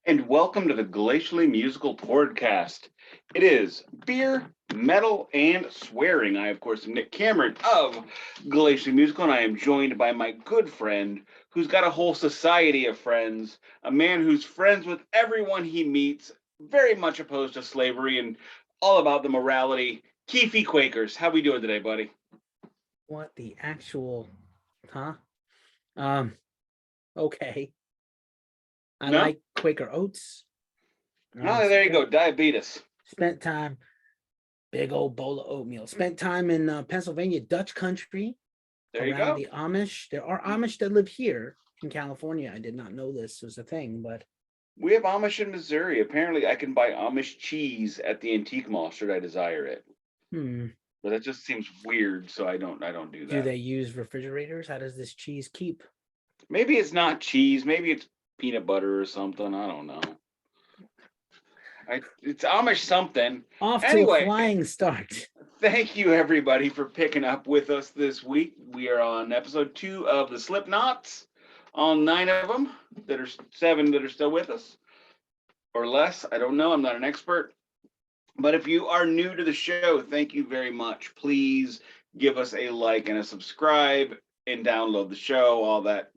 and welcome to the Glacially Musical Podcast. It is beer, metal, and swearing. I, of course, am Nick Cameron of Glacially Musical, and I am joined by my good friend who's got a whole society of friends, a man who's friends with everyone he meets, very much opposed to slavery and all about the morality. Keefy Quakers, how we doing today, buddy? What the actual, huh? Okay. I No? like Quaker Oats. Oh, there you go, diabetes. Spent time, big old bowl of oatmeal. Spent time in Pennsylvania, Dutch country, There you around go. the Amish. There are Amish that live here in California. I did not know this was a thing, but We have Amish in Missouri. Apparently, I can buy Amish cheese at the antique mall should I desire it. But that just seems weird, so I don't do that. Do they use refrigerators? How does this cheese keep? Maybe it's not cheese. Maybe it's peanut butter or something. I don't know. It's Amish something. Off to Anyway, a flying start. Thank you everybody for picking up with us this week. We are on episode 2 of the Slipknots. On 9 of them, 7 that are still with us, or less. I don't know. I'm not an expert. But if you are new to the show, thank you very much. Please give us a like and a subscribe and download the show, all that,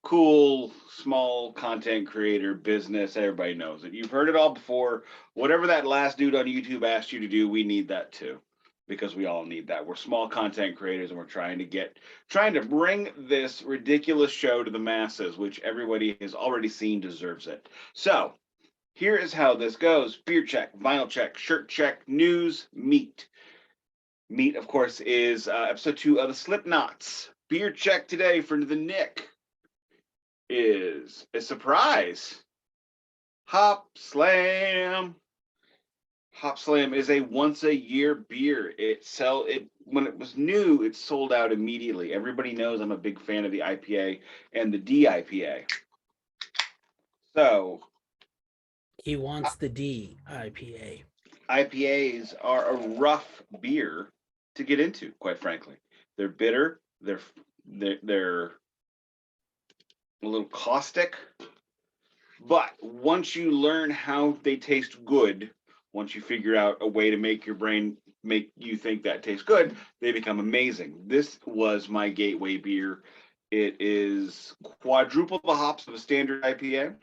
cool, small content creator business. Everybody knows it. You've heard it all before. Whatever that last dude on YouTube asked you to do, we need that too, because we all need that. We're small content creators and we're trying to bring this ridiculous show to the masses, which everybody has already seen deserves it. So, here is how this goes. Beer check, vinyl check, shirt check, news, meat. Meat, of course, is episode 2 of the Slipknots. Beer check today for the Nick is a surprise. Hopslam. Hopslam is a once-a-year beer. When it was new, it sold out immediately. Everybody knows I'm a big fan of the IPA and the DIPA. So, He wants the D IPA. IPAs are a rough beer to get into, quite frankly. They're bitter, they're a little caustic, but once you learn how they taste good, once you figure out a way to make your brain make you think that tastes good, they become amazing. This was my gateway beer. It is quadruple the hops of a standard IPA.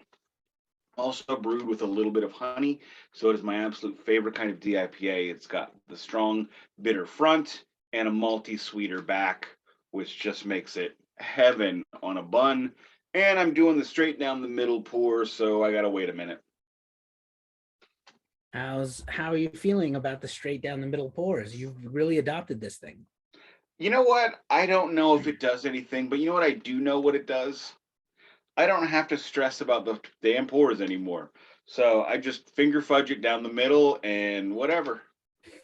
Also brewed with a little bit of honey, so it is my absolute favorite kind of DIPA. It's got the strong bitter front and a malty sweeter back, which just makes it heaven on a bun. And I'm doing the straight down the middle pour, so I gotta wait a minute. How are you feeling about the straight down the middle pours? You've really adopted this thing. You know what? I don't know if it does anything, but you know what? I do know what it does. I don't have to stress about the damn pours anymore. So I just finger fudge it down the middle and whatever.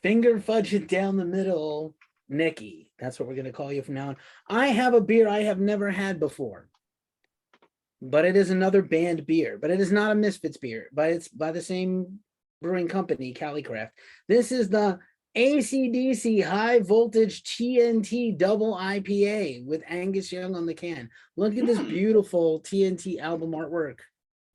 Finger fudge it down the middle, Nikki. That's what we're going to call you from now on. I have a beer I have never had before, but it is another banned beer. But it is not a Misfits beer, but it's by the same brewing company, Calicraft. This is the AC/DC high voltage TNT double IPA with Angus Young on the can. Look at this beautiful TNT album artwork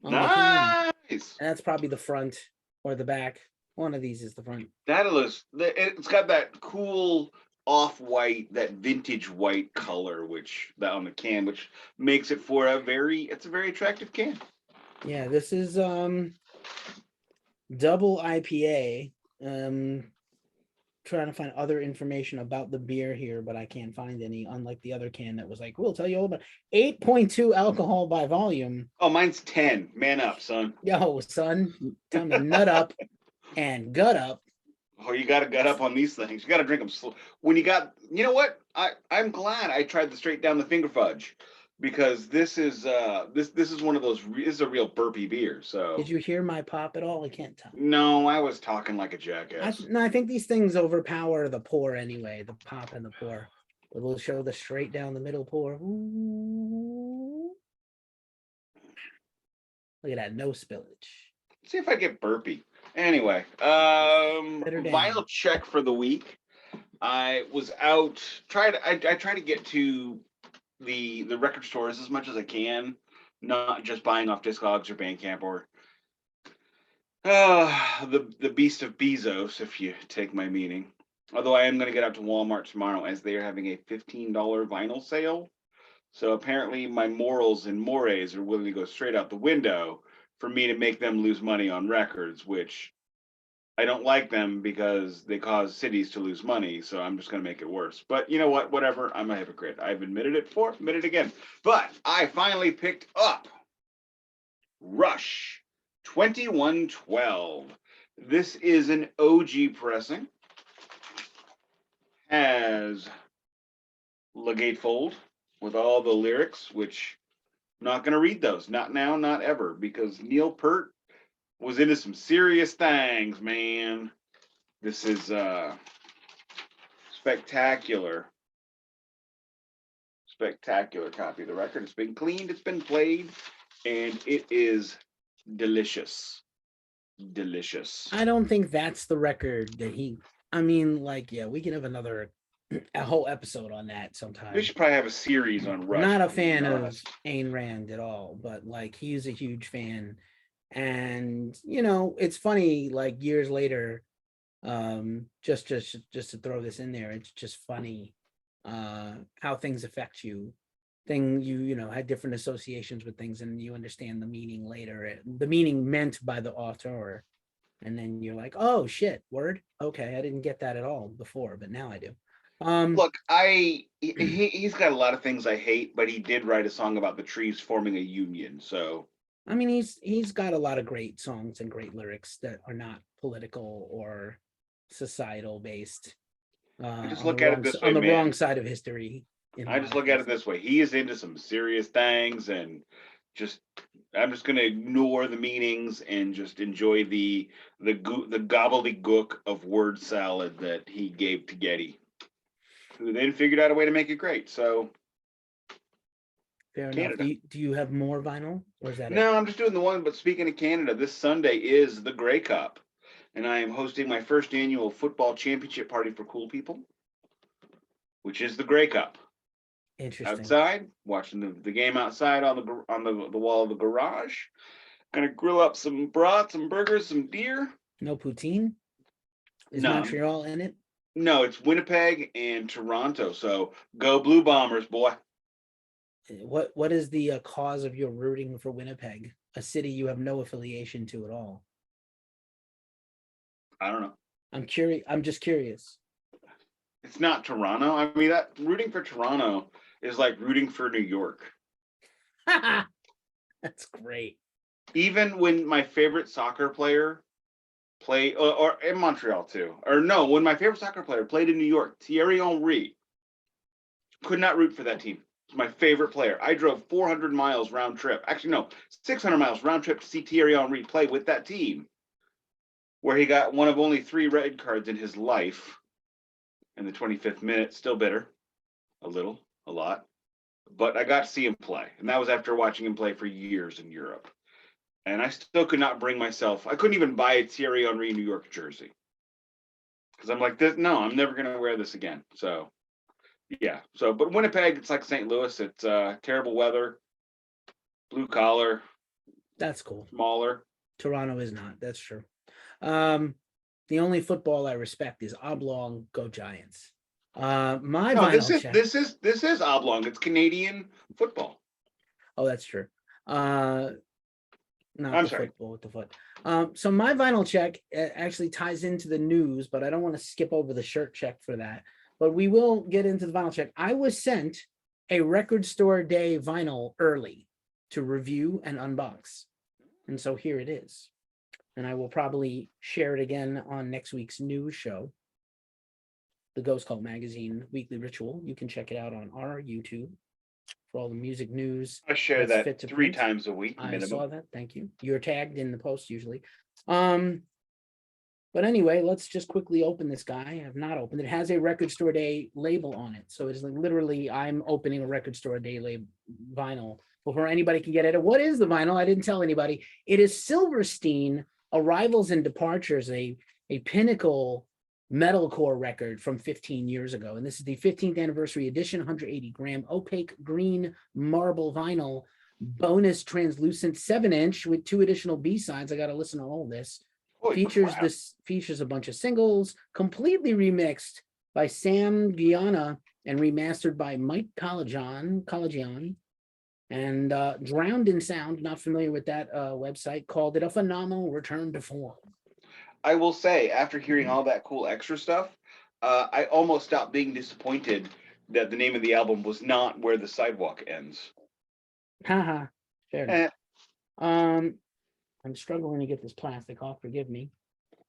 on the can. That's probably the front or the back. One of these is the front. It's got that cool off-white, that vintage white color, on the can, which makes it for it's a very attractive can. Yeah, this is double IPA. Trying to find other information about the beer here, but I can't find any, unlike the other can that was like, we'll tell you all about 8.2 alcohol by volume. Oh, mine's 10. Man up, son. Yo, son, time to nut up and gut up. Oh, you got to gut up on these things. You got to drink them slow. You know what? I'm glad I tried the straight down the finger fudge, because this is one of those. This is a real burpy beer. So did you hear my pop at all? I can't tell. No, I was talking like a jackass. I think these things overpower the pour anyway. The pop and the pour. But we'll show the straight down the middle pour. Ooh. Look at that, no spillage. See if I get burpy. Anyway, vinyl check for the week. I was out. I try to get to the record stores as much as I can not just buying off Discogs or Bandcamp or the beast of Bezos, if you take my meaning. Although I am going to get out to Walmart tomorrow as they are having a $15 vinyl sale. So apparently my morals and mores are willing to go straight out the window for me to make them lose money on records, which I don't like them because they cause cities to lose money. So I'm just going to make it worse. But you know what? Whatever. I'm a hypocrite. I've admitted it before, admit it again. But I finally picked up Rush 2112. This is an OG pressing. Has the gatefold with all the lyrics, which I'm not going to read those. Not now, not ever, because Neil Peart was into some serious things, man. This is spectacular. Spectacular copy of the record. It's been cleaned, it's been played, and it is delicious. Delicious. I don't think that's the record that he. I mean, like, yeah, we can have a whole episode on that sometime. We should probably have a series on Rush. Not a fan of Ayn Rand at all, but like he's a huge fan. And you know, it's funny, like years later, just to throw this in there, it's just funny how things affect you. You know, had different associations with things and you understand the meaning later, the meaning meant by the author. And then you're like, oh shit, word. Okay, I didn't get that at all before, but now I do. Look, he's got a lot of things I hate, but he did write a song about the trees forming a union. So I mean, he's got a lot of great songs and great lyrics that are not political or societal based. I just look at it this way, on the wrong side of history. I just look at it this way: he is into some serious things, and I'm just going to ignore the meanings and just enjoy the gobbledygook of word salad that he gave to Getty, who then figured out a way to make it great. So fair enough. Do you have more vinyl, or is that no? I'm just doing the one. But speaking of Canada, this Sunday is the Grey Cup, and I am hosting my first annual football championship party for cool people, which is the Grey Cup. Interesting. Outside, watching the game outside on the wall of the garage. Gonna grill up some brats, some burgers, some deer. No poutine? Is Montreal in it? No, it's Winnipeg and Toronto. So go Blue Bombers, boy. What is the cause of your rooting for Winnipeg, a city you have no affiliation to at all? I don't know. I'm curious. I'm just curious. It's not Toronto. I mean, that rooting for Toronto is like rooting for New York. That's great. Even when my favorite soccer player played, or in Montreal too, or no, when my favorite soccer player played in New York, Thierry Henry, could not root for that team. It's my favorite player. I drove 400 miles round trip. Actually, no, 600 miles round trip to see Thierry Henry play with that team, where he got one of only 3 red cards in his life in the 25th minute. Still bitter, a little. A lot, but I got to see him play, and that was after watching him play for years in Europe. And I still could not bring myself. I couldn't even buy a Thierry Henry New York jersey because I'm like, this. No, I'm never going to wear this again. So, yeah. So, but Winnipeg, it's like St. Louis. It's terrible weather, blue collar. That's cool. Smaller. Toronto is not. That's true. The only football I respect is Oblong. Go Giants. This is Oblong. It's Canadian football. Oh, that's true. Not I'm the sorry. football with the foot. So my vinyl check actually ties into the news, but I don't want to skip over the shirt check for that. But we will get into the vinyl check. I was sent a Record Store Day vinyl early to review and unbox, and so here it is. And I will probably share it again on next week's news show. The Ghost Cult Magazine Weekly Ritual. You can check it out on our YouTube for all the music news. I share that 3 times a week. I saw that. Thank you. You're tagged in the post usually. But anyway, let's just quickly open this guy. I have not opened it. It has a Record Store Day label on it. So it's like literally I'm opening a Record Store Day vinyl before anybody can get it. What is the vinyl? I didn't tell anybody. It is Silverstein, Arrivals and Departures, a pinnacle metalcore record from 15 years ago. And this is the 15th anniversary edition, 180 gram opaque green marble vinyl. bonus translucent 7-inch with 2 additional B-sides. I got to listen to all this. Holy crap. Features a bunch of singles, completely remixed by Sam Gianna and remastered by Mike Collegian, and Drowned in Sound, not familiar with that website, called it a phenomenal return to form. I will say, after hearing all that cool extra stuff, I almost stopped being disappointed that the name of the album was not Where the Sidewalk Ends. Haha, fair enough. Eh, I'm struggling to get this plastic off, forgive me.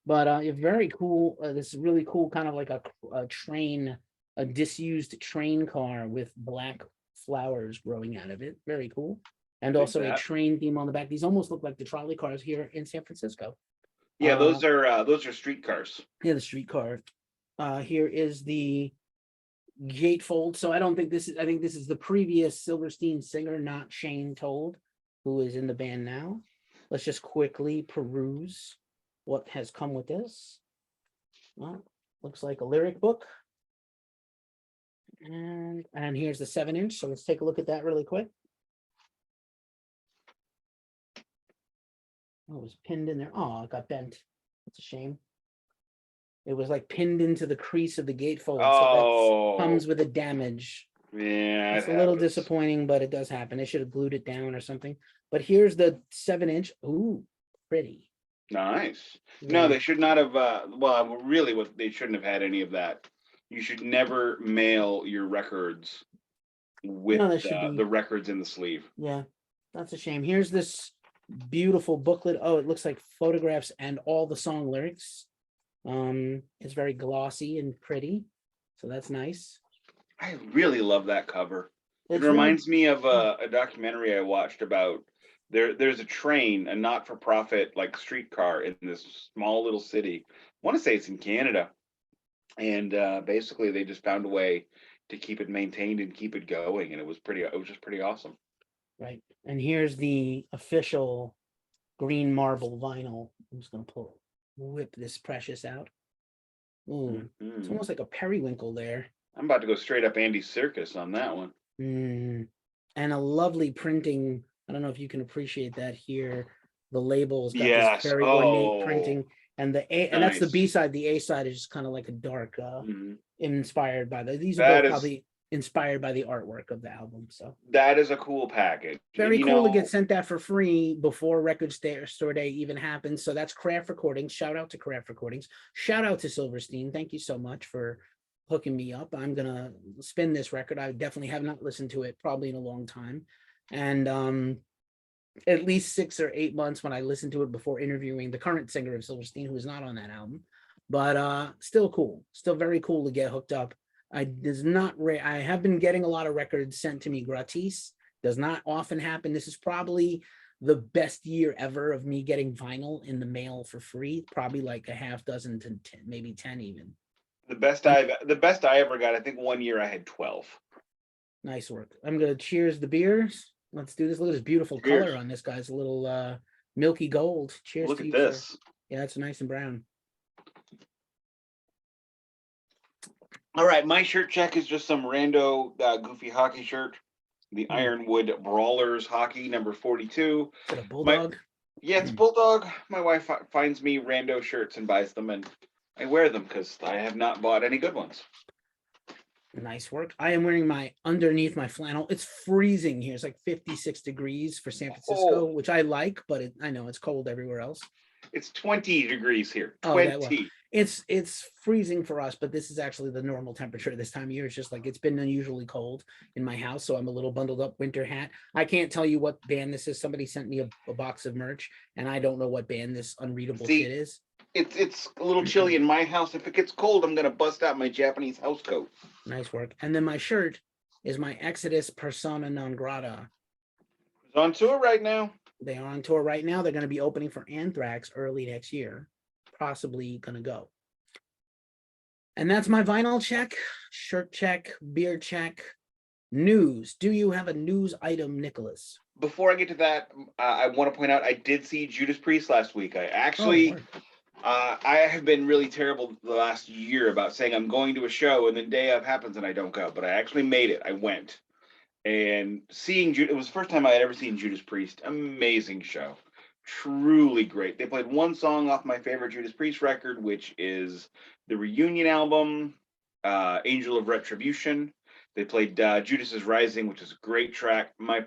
But it's very cool. This is really cool, kind of like a train, a disused train car with black flowers growing out of it. Very cool. And also a train theme on the back. These almost look like the trolley cars here in San Francisco. yeah, those are streetcars. Yeah, the streetcar. Here is the gatefold. So I think this is the previous Silverstein singer, not Shane Told, who is in the band now. Let's just quickly peruse what has come with this. Well, looks like a lyric book. And here's the 7-inch. So let's take a look at that really quick. Oh, it was pinned in there. Oh, it got bent. That's a shame. It was like pinned into the crease of the gatefold. So that comes with a damage. Yeah, it's a little disappointing, but it does happen. They should have glued it down or something. But here's the 7-inch. Ooh, pretty. Nice. Yeah. No, they should not have. Well, really, what they shouldn't have had any of that. You should never mail your records with the records in the sleeve. Yeah, that's a shame. Here's this beautiful booklet. Oh, it looks like photographs and all the song lyrics. It's very glossy and pretty, so that's nice. I really love that cover. It reminds me of a documentary I watched about there's a train, a not-for-profit like streetcar in this small little city. I want to say it's in Canada. And basically they just found a way to keep it maintained and keep it going. And it was just pretty awesome. Right. And here's the official green marble vinyl. I'm just gonna whip this precious out. Ooh, It's almost like a periwinkle there. I'm about to go straight up Andy Serkis on that one. And a lovely printing. I don't know if you can appreciate that here. The label's got this very ornate printing. And and that's the B side. The A side is just kind of like a dark, inspired by these are both probably inspired by the artwork of the album. So that is a cool package. Very cool to get sent that for free before Record Store Day even happens. So that's Craft Recordings. Shout out to Craft Recordings. Shout out to Silverstein. Thank you so much for hooking me up. I'm gonna spin this record. I definitely have not listened to it probably in a long time, and at least 6 or 8 months when I listened to it before interviewing the current singer of Silverstein, who is not on that album, but still cool, still very cool to get hooked up. I have been getting a lot of records sent to me gratis. Does not often happen. This is probably the best year ever of me getting vinyl in the mail for free. Probably like a half dozen to 10, maybe 10 even. The best I ever got, I think one year I had 12. Nice work. I'm gonna cheers the beers. Let's do this. Look at this beautiful color on this guy's a little milky gold. Cheers. Look at this. Sir. Yeah, it's nice and brown. All right, my shirt check is just some rando goofy hockey shirt. The Ironwood Brawlers hockey number 42. Is it a Bulldog? Yeah, it's a Bulldog. My wife finds me rando shirts and buys them, and I wear them because I have not bought any good ones. Nice work. I am wearing underneath my flannel. It's freezing here. It's like 56 degrees for San Francisco, which I like, but I know it's cold everywhere else. It's 20 degrees here. 20. It's freezing for us, but this is actually the normal temperature this time of year. It's just like it's been unusually cold in my house, so I'm a little bundled up winter hat. I can't tell you what band this is. Somebody sent me a box of merch, and I don't know what band this unreadable shit is. It's a little chilly in my house. If it gets cold, I'm gonna bust out my Japanese house coat. Nice work. And then my shirt is my Exodus Persona Non Grata. It's on tour right now. They are on tour right now. They're going to be opening for Anthrax early next year. Possibly going to go. And that's my vinyl check, shirt check, beer check. News. Do you have a news item, Nicholas? Before I get to that, I want to point out I did see Judas Priest last week. I actually... I have been really terrible the last year about saying I'm going to a show and the day of happens and I don't go, but I actually made it. I went. And seeing it was the first time I had ever seen Judas Priest. Amazing show, truly great. They played one song off my favorite Judas Priest record, which is the reunion album, Angel of Retribution. They played Judas is Rising, which is a great track. My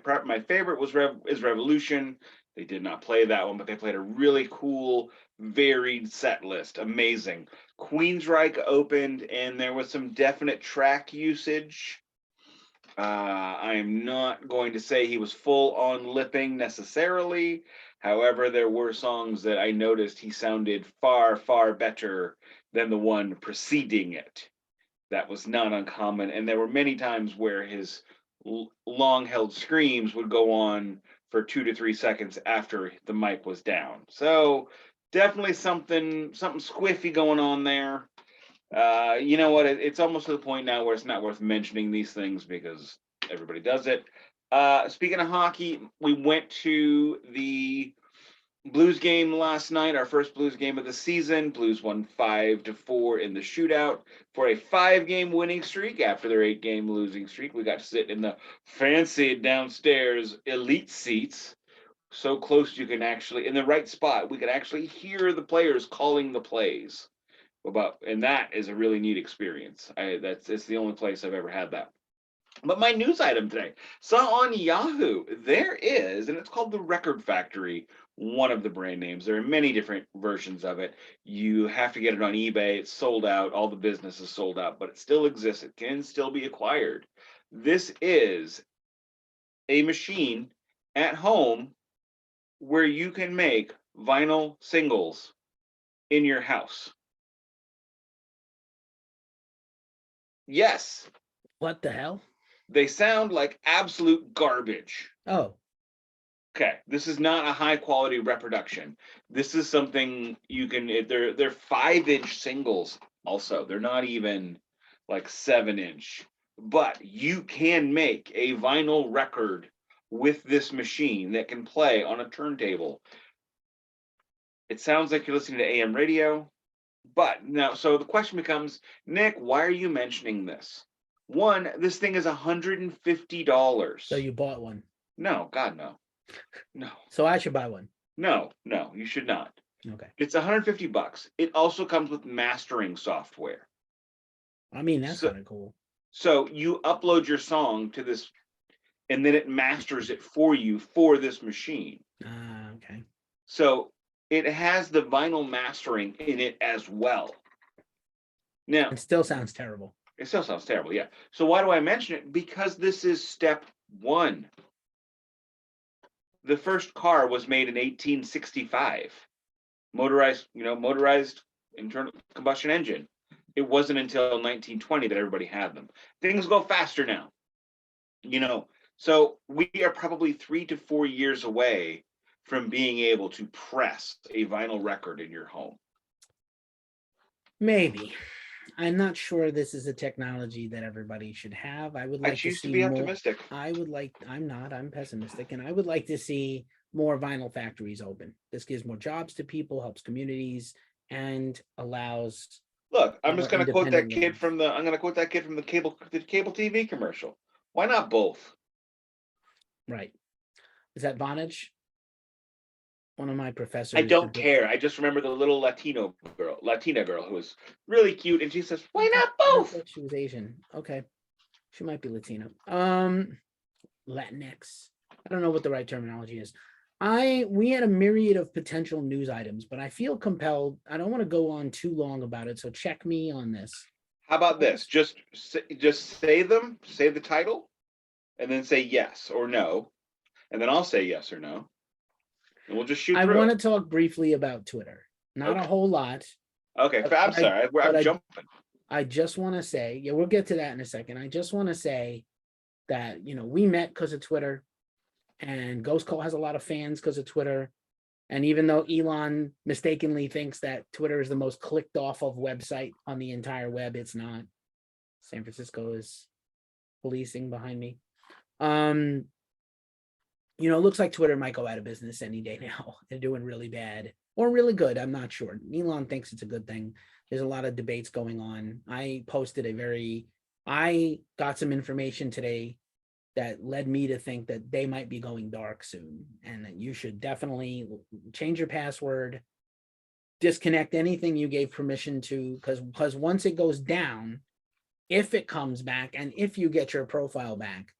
favorite was Revolution. They did not play that one, but they played a really cool, varied set list. Amazing. Queensryche opened, and there was some definite track usage. I am not going to say he was full on lipping necessarily. However, there were songs that I noticed he sounded far, far better than the one preceding it. That was not uncommon. And there were many times where his long held screams would go on for 2 to 3 seconds after the mic was down. So definitely something squiffy going on there. You know what? It's almost to the point now where it's not worth mentioning these things because everybody does it. Speaking of hockey, we went to the Blues game last night, our first Blues game of the season. Blues won 5-4 in the shootout for a 5-game winning streak after their 8-game losing streak. We got to sit in the fancy downstairs elite seats, so close you can actually, in the right spot, we could actually hear the players calling the plays. And that is a really neat experience. It's the only place I've ever had that. But my news item today, saw on Yahoo, there is, and it's called the Record Factory, one of the brand names. There are many different versions of it. You have to get it on eBay. It's sold out. All the business is sold out, but it still exists. It can still be acquired. This is a machine at home where you can make vinyl singles in your house. Yes. What the hell? They sound like absolute garbage. Oh. Okay, this is not a high quality reproduction. This is something you can, they're 5-inch singles also. They're not even like 7-inch. But you can make a vinyl record with this machine that can play on a turntable. It sounds like you're listening to AM radio. But now, so the question becomes, Nick, why are you mentioning this? One, this thing is $150. So you bought one? No, God, no. No. So I should buy one? No, you should not. Okay. It's $150. It also comes with mastering software. I mean, that's kind of cool. So you upload your song to this, and then it masters it for you for this machine. Okay. So it has the vinyl mastering in it as well. Now, it still sounds terrible. It still sounds terrible, yeah. So why do I mention it? Because this is step one. The first car was made in 1865. Motorized internal combustion engine. It wasn't until 1920 that everybody had them. Things go faster now. So we are probably 3 to 4 years away from being able to press a vinyl record in your home. Maybe. I'm not sure this is a technology that everybody should have. I would like choose to see be more. Optimistic. I'm pessimistic, and I would like to see more vinyl factories open. This gives more jobs to people, helps communities, and allows. Look, I'm just going to quote that kid from the. I'm going to quote that kid from the cable TV commercial. Why not both? Right. Is that Vonage? One of my professors. I don't care. I just remember the little Latina girl who was really cute, and she says, "Why not both?" She was Asian. Okay, she might be Latino. Latinx. I don't know what the right terminology is. We had a myriad of potential news items, but I feel compelled. I don't want to go on too long about it, so check me on this. How about this? Just say them. Say the title, and then say yes or no, and then I'll say yes or no. And we'll just shoot through. I want to talk briefly about Twitter. Not a whole lot. Okay, I'm sorry. I'm jumping. I just want to say, we'll get to that in a second. I just want to say that, we met because of Twitter, and Ghost Call has a lot of fans because of Twitter. And even though Elon mistakenly thinks that Twitter is the most clicked off of website on the entire web, it's not. San Francisco is policing behind me. It looks like Twitter might go out of business any day now. They're doing really bad or really good. I'm not sure. Elon thinks it's a good thing. There's a lot of debates going on. I got some information today that led me to think that they might be going dark soon, and that you should definitely change your password, disconnect anything you gave permission to, because once it goes down, if it comes back and if you get your profile back,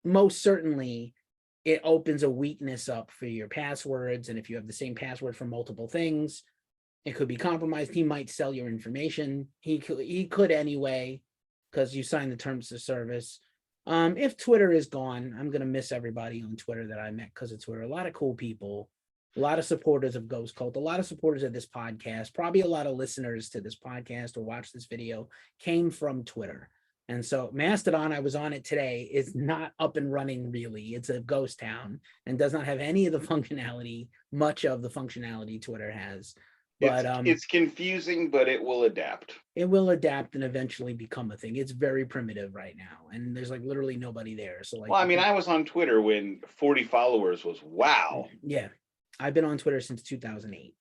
most certainly it opens a weakness up for your passwords. And if you have the same password for multiple things, it could be compromised. He might sell your information. He could anyway, because you signed the terms of service. If Twitter is gone, I'm going to miss everybody on Twitter that I met because of Twitter. A lot of cool people, a lot of supporters of Ghost Cult, a lot of supporters of this podcast, probably a lot of listeners to this podcast or watch this video came from Twitter. And so Mastodon, I was on it today, is not up and running really. It's a ghost town and does not have any of the functionality, much of the functionality Twitter has. But it's confusing, but it will adapt. It will adapt and eventually become a thing. It's very primitive right now, and there's like literally nobody there. So like, well, I mean, I was on Twitter when 40 followers was wow. Yeah, I've been on Twitter since 2008.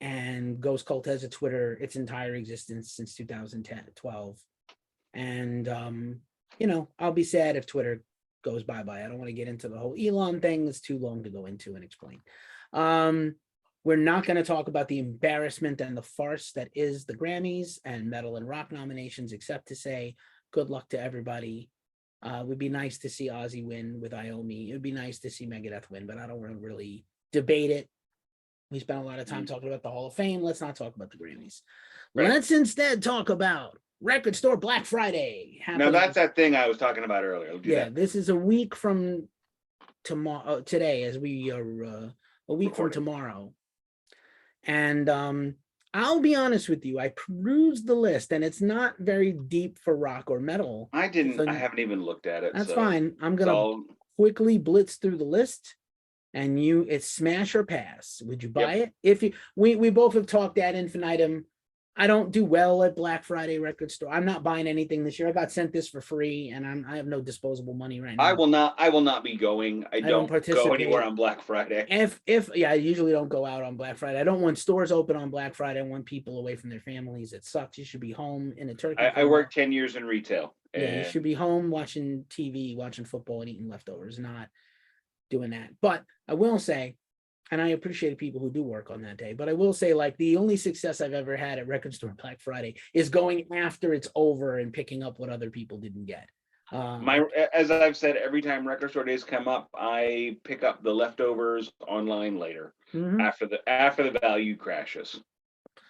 And Ghost Cult has a Twitter its entire existence since 2012. And you know, I'll be sad if Twitter goes bye-bye. I don't want to get into the whole Elon thing. It's too long to go into and explain. We're not going to talk about the embarrassment and the farce that is the Grammys and metal and rock nominations, except to say good luck to everybody. It would be nice to see Ozzy win with Iommi. It would be nice to see Megadeth win, but I don't want to really debate it. We spent a lot of time talking about the Hall of Fame. Let's not talk about the Grammys. Right. Let's instead talk about Record Store Black Friday. Now that's that thing I was talking about earlier. This is a week from tomorrow. Today, as we are a week from tomorrow. And I'll be honest with you, I perused the list, and it's not very deep for rock or metal. I haven't even looked at it. That's fine. I'm gonna quickly blitz through the list, and it's smash or pass. Would you buy it? If you, we both have talked ad infinitum. I don't do well at Black Friday Record Store. I'm not buying anything this year. I got sent this for free, and I have no disposable money right now. I will not be going. I don't go anywhere on Black Friday. I usually don't go out on Black Friday. I don't want stores open on Black Friday. I want people away from their families. It sucks. You should be home in a turkey. I worked 10 years in retail. Yeah, you should be home watching TV, watching football, and eating leftovers, not doing that. But I will say, and I appreciate people who do work on that day, but I will say, like, the only success I've ever had at Record Store Black Friday is going after it's over and picking up what other people didn't get. As I've said, every time Record Store days come up, I pick up the leftovers online later after the value crashes.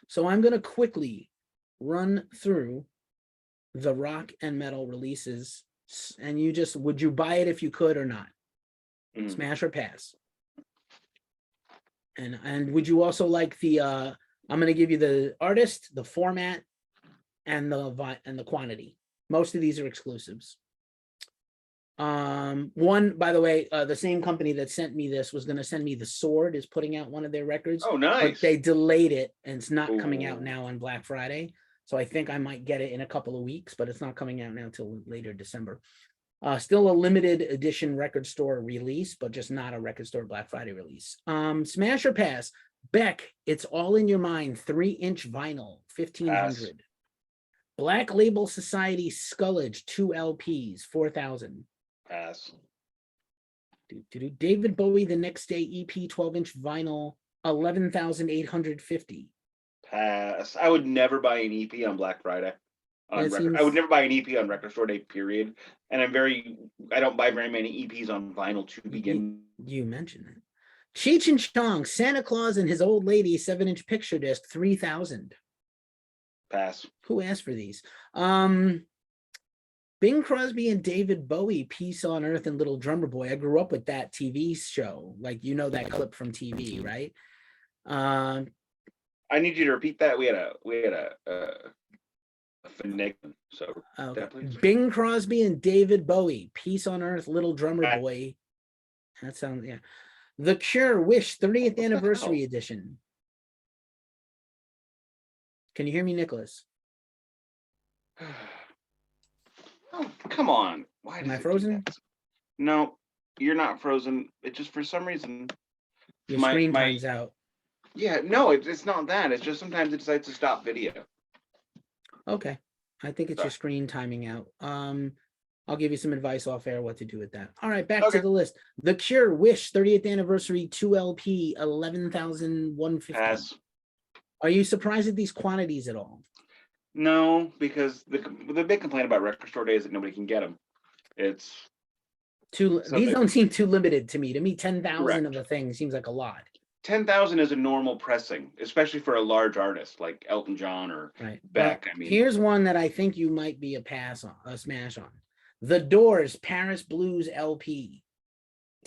So I'm going to quickly run through the rock and metal releases, and would you buy it if you could or not? Smash or pass? And would you also like the I'm going to give you the artist, the format, and the quantity. Most of these are exclusives. One, by the way, the same company that sent me this was going to send me The Sword is putting out one of their records. Oh, nice. But they delayed it, and it's not coming out now on Black Friday. So I think I might get it in a couple of weeks, but it's not coming out now till later December. Still a limited edition Record Store release, but just not a Record Store Black Friday release. Smash or pass? Beck, It's All in Your Mind, 3-inch vinyl, 1,500. Black Label Society Scullage, 2 LPs, 4,000. Pass. David Bowie, The Next Day EP, 12-inch vinyl, 11,850. Pass. I would never buy an EP on Black Friday. I would never buy an EP on Record Store Day, period. And I don't buy very many EPs on vinyl to begin. You mentioned that. Cheech and Chong, Santa Claus and His Old Lady, 7-inch picture disc, 3,000. Pass. Who asked for these? Bing Crosby and David Bowie, Peace on Earth and Little Drummer Boy. I grew up with that TV show. Like, you know that clip from TV, right? I need you to repeat that. We had a finagling, so Bing Crosby and David Bowie, Peace on Earth, Little Drummer Boy. That sounds, yeah. The Cure, Wish 30th Anniversary Edition. Can you hear me, Nicholas? Oh, come on. Why am I frozen? No, you're not frozen. It just, for some reason, your screen times out. Yeah, no, it's not that. It's just sometimes it decides to stop video. Okay. I think it's your screen timing out. I'll give you some advice off air what to do with that. All right, back Okay. to the list. The Cure Wish 30th anniversary 2 LP 11,150. Pass. Are you surprised at these quantities at all? No, because the big complaint about record store days is that nobody can get them. It's These don't seem too limited to me. To me, 10,000 correct. of a thing seems like a lot. 10,000 is a normal pressing, especially for a large artist like Elton John or Right. Beck. Well, I mean, here's one that I think you might be a smash on. The Doors Paris Blues LP.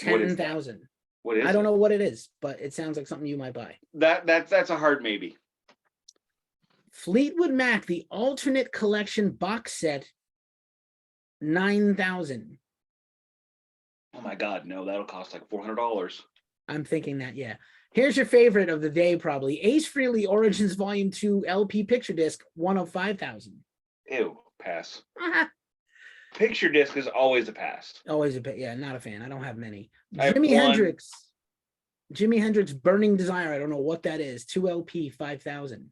what is that? 10,000. What is I don't it? know what it is, but it sounds like something you might buy. That's a hard maybe. Fleetwood Mac, the alternate collection box set, 9,000. Oh my God, no, that'll cost like $400. I'm thinking that, yeah. Here's your favorite of the day, probably. Ace Frehley Origins Volume 2 LP picture disc, 105,000. Ew, pass. Picture disc is always a pass. Always yeah, not a fan. I don't have many. I have Jimi Hendrix Burning Desire. I don't know what that is. 2 LP, 5,000.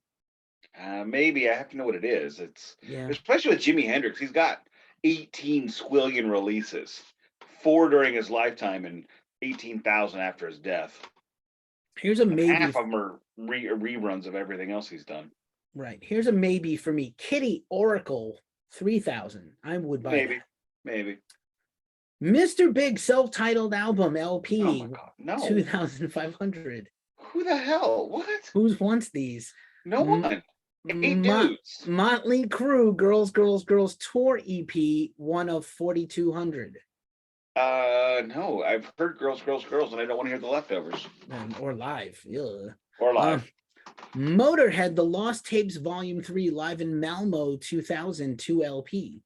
Maybe I have to know what it is. It's Yeah. especially with Jimi Hendrix. He's got 18 squillion releases, 4 during his lifetime and 18,000 after his death. Here's a maybe. Half of them are reruns of everything else he's done. Right. Here's a maybe for me. Kitty Oracle, 3,000. I would buy that. Maybe. Mr. Big self-titled album LP, Oh my God, no. 2,500. Who the hell? What? Who wants these? No one. 8 dudes. Motley Crue Girls, Girls, Girls Tour EP, one of 4,200. No, I've heard Girls, Girls, Girls, and I don't want to hear the leftovers. Or live. Ugh. Or live. Motorhead, The Lost Tapes Volume 3, live in Malmo 2000, 2 LP.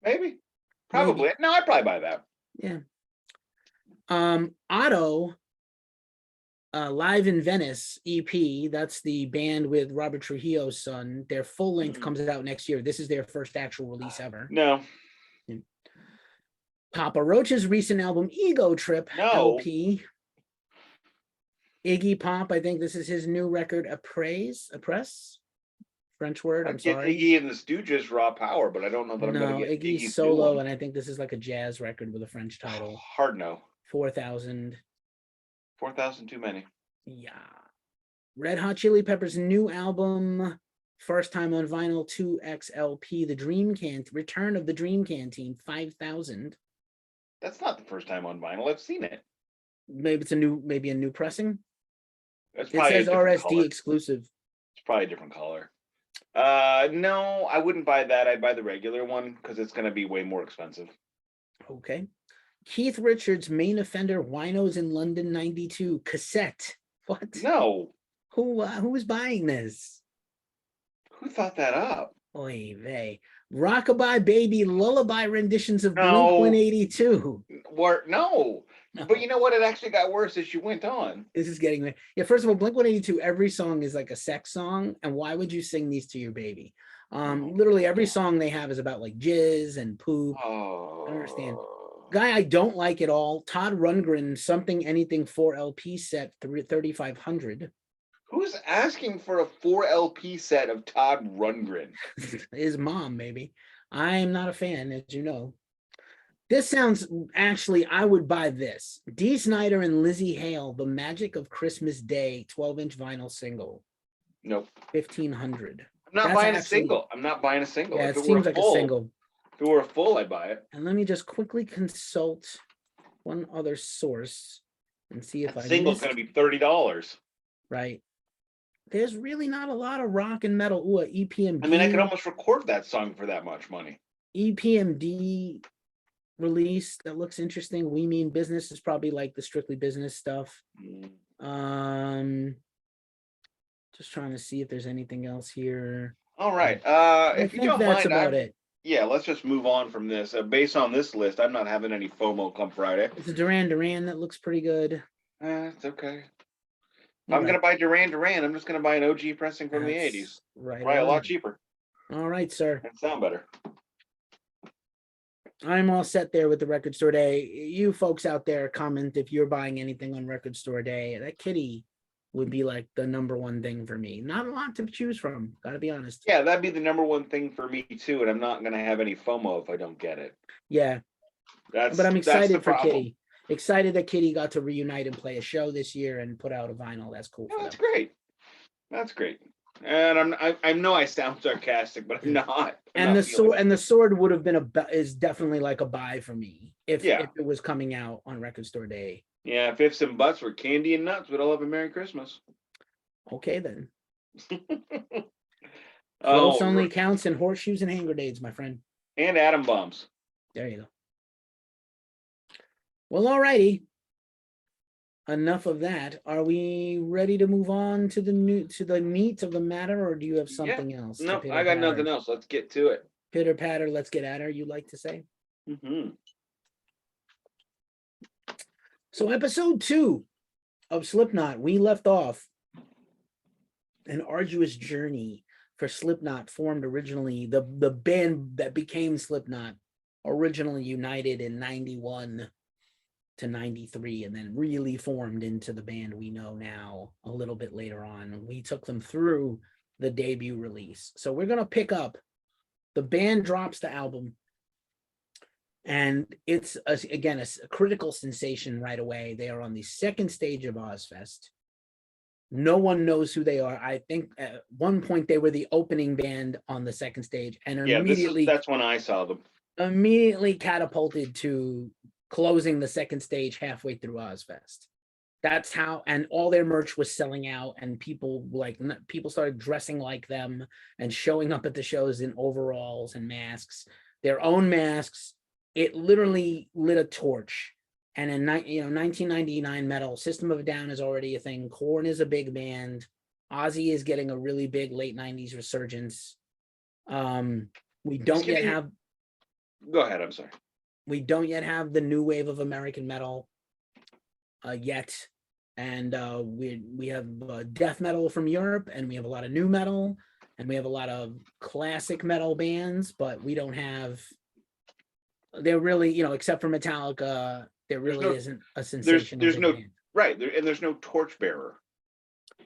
Maybe. Probably. No, I'd probably buy that. Yeah. Otto, Live in Venice EP. That's the band with Robert Trujillo's son. Their full length comes out next year. This is their first actual release ever. No. Papa Roach's recent album Ego Trip LP. Iggy Pop, I think this is his new record, Appress, French word. I'm sorry. Iggy and the Stooges Raw Power, but I don't know that I'm going to get Iggy's solo, and I think this is like a jazz record with a French title. Hard no. 4,000. 4,000 too many. Yeah. Red Hot Chili Peppers' new album, first time on vinyl, 2XLP, The Dream Return of the Dream Canteen, 5,000. That's not the first time on vinyl. I've seen it. Maybe it's a new pressing. It says RSD exclusive. It's probably a different color. No, I wouldn't buy that. I'd buy the regular one because it's going to be way more expensive. Okay. Keith Richards' Main Offender Winos in London 92 cassette. What? No. Who was buying this? Who thought that up? Oy vey. Rockabye Baby lullaby renditions of Blink-182. No. But you know what? It actually got worse as you went on. This is getting yeah. First of all, Blink-182, every song is like a sex song, and why would you sing these to your baby? Literally every song they have is about like jizz and poop. I don't understand. Guy I don't like at all. Todd Rundgren, Something Anything 4 LP set, 3,500. Who's asking for a 4 LP set of Todd Rundgren? His mom, maybe. I am not a fan, as you know. This sounds, actually, I would buy this. Dee Snider and Lizzie Hale, The Magic of Christmas Day, 12-inch vinyl single. Nope. 1,500. I'm not buying a single. I'm not buying a single. Yeah, it seems like a single. If it were a full, I'd buy it. And let me just quickly consult one other source and see if that single's going to be $30. Right. There's really not a lot of rock and metal. Ooh, EPMD. I mean, I could almost record that song for that much money. EPMD release that looks interesting. We Mean Business is probably like the strictly business stuff. Just trying to see if there's anything else here. All right. If you don't that's mind, about it. Yeah, let's just move on from this. Based on this list, I'm not having any FOMO come Friday. It's a Duran Duran that looks pretty good. It's okay. If I'm going to buy Duran Duran, I'm just going to buy an OG pressing from the 80s. Right. Probably a lot cheaper. All right, sir. And sound better. I'm all set there with the record store day. You folks out there, comment if you're buying anything on record store day. That kitty would be like the number one thing for me. Not a lot to choose from, gotta be honest. Yeah, that'd be the number one thing for me too, and I'm not gonna have any FOMO if I don't get it. Yeah, That's but I'm that's excited the for problem. Kitty. Excited that Kitty got to reunite and play a show this year and put out a vinyl. That's cool Yeah, for that's them. great. That's great. And I know I sound sarcastic, but I'm not. And the sword would have been is definitely like a buy for me if it was coming out on Record Store Day. Yeah, if ifs and buts were candy and nuts, we'd all have a Merry Christmas. Okay then. Close only counts in horseshoes and hand grenades, my friend. And atom bombs. There you go. Well, alrighty. Enough of that. Are we ready to move on to the meat of the matter, or do you have something else? No, I got nothing else. Let's get to it. Pitter patter, let's get at her, you like to say. So episode 2 of Slipknot, we left off an arduous journey for Slipknot, formed originally, the band that became Slipknot, originally united in 91 to 93, and then really formed into the band we know now a little bit later on. We took them through the debut release. So we're going to pick up, the band drops the album, and it's, again, a critical sensation right away. They are on the second stage of Ozfest. No one knows who they are. I think at one point they were the opening band on the second stage, and immediately that's when I saw them. Immediately catapulted to closing the second stage halfway through Ozfest. That's how, and all their merch was selling out, and people started dressing like them and showing up at the shows in overalls and masks, their own masks. It literally lit a torch. And in 1999 metal, System of a Down is already a thing. Korn is a big band. Ozzy is getting a really big late 90s resurgence. We don't yet have. Go ahead. I'm sorry. We don't yet have the new wave of American metal yet. And we have death metal from Europe, and we have a lot of new metal, and we have a lot of classic metal bands, but we don't have, they're really, except for Metallica, there really isn't a sensation. There's no band. Right, and there's no torchbearer.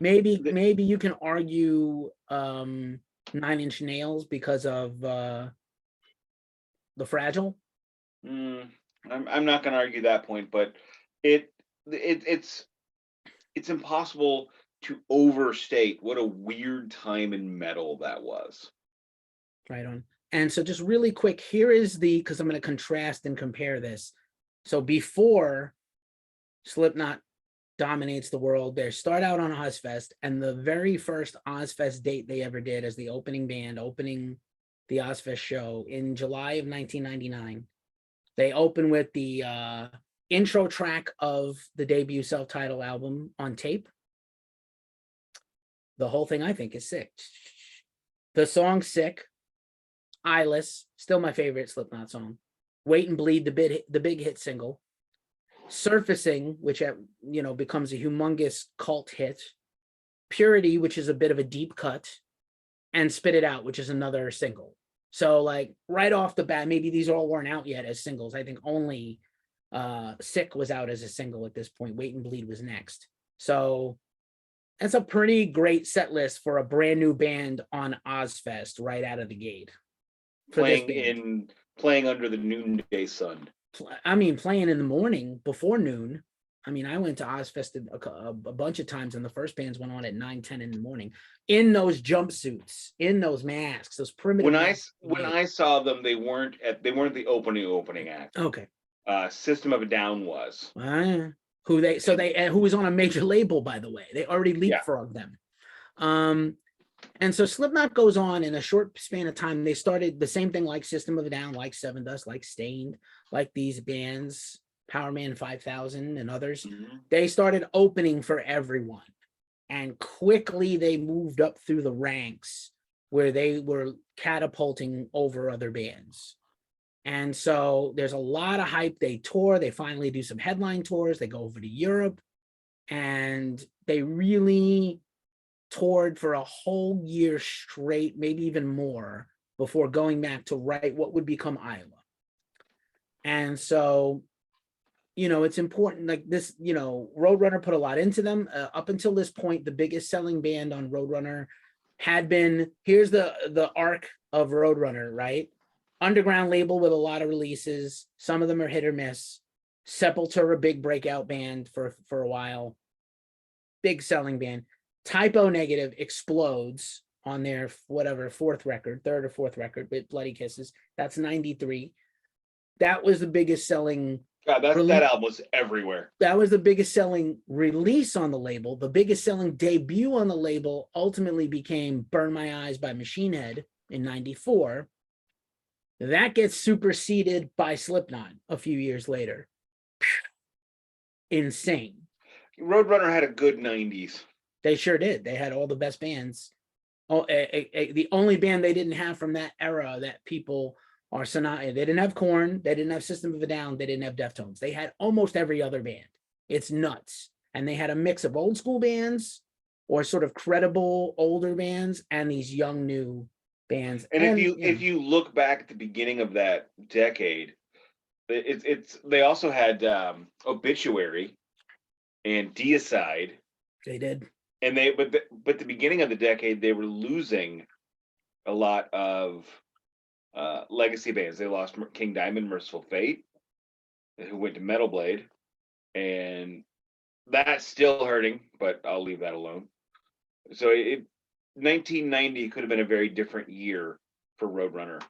Maybe you can argue 9 Inch Nails because of the Fragile. I'm not going to argue that point, but it's impossible to overstate what a weird time in metal that was. Right on. And so just really quick, here is because I'm going to contrast and compare this. So before Slipknot dominates the world, they start out on Ozfest, and the very first Ozfest date they ever did as the opening band, opening the Ozfest show in July of 1999. They open with the intro track of the debut self-titled album on tape. The whole thing, I think, is sick. The song Sick, Eyeless, still my favorite Slipknot song. Wait and Bleed, the big hit single. Surfacing, which becomes a humongous cult hit. Purity, which is a bit of a deep cut. And Spit It Out, which is another single. So like right off the bat, maybe these all weren't out yet as singles. I think only Sick was out as a single at this point. Wait and Bleed was next. So that's a pretty great set list for a brand new band on Ozfest right out of the gate. Playing under the noonday sun. I mean, playing in the morning before noon. I mean, I went to Ozfest a bunch of times, and the first bands went on at 9-10 in the morning in those jumpsuits, in those masks, those primitive. When I saw them, they weren't the opening act. Okay. System of a Down was. Who was on a major label, by the way. They already leapfrogged them. And so Slipknot goes on in a short span of time. They started the same thing like System of a Down, like Seven Dust, like Stained, like these bands, Power Man 5000 and others. Mm-hmm. They started opening for everyone. And quickly they moved up through the ranks where they were catapulting over other bands. And so there's a lot of hype. They tour. They finally do some headline tours. They go over to Europe. And they really toured for a whole year straight, maybe even more, before going back to write what would become Iowa. And so, it's important, like this, Roadrunner put a lot into them. Up until this point, the biggest selling band on Roadrunner had been, here's the arc of Roadrunner, right? Underground label with a lot of releases. Some of them are hit or miss. Sepultura, a big breakout band for a while. Big selling band. Typo Negative explodes on their third or fourth record with Bloody Kisses. That's 93. That was the biggest selling. God, that album was everywhere. That was the biggest selling release on the label. The biggest selling debut on the label ultimately became Burn My Eyes by Machine Head in 94. That gets superseded by Slipknot a few years later. Insane. Roadrunner had a good 90s. They sure did. They had all the best bands. The only band they didn't have from that era that people are they didn't have Korn, they didn't have System of a Down, they didn't have Deftones. They had almost every other band. It's nuts. And they had a mix of old school bands or sort of credible older bands and these young new bands. And if you look back at the beginning of that decade, they also had Obituary and Deicide. They did. And but the beginning of the decade, they were losing a lot of legacy bands. They lost King Diamond, Merciful Fate, who went to Metal Blade, and that's still hurting, but I'll leave that alone. So 1990 could have been a very different year for Roadrunner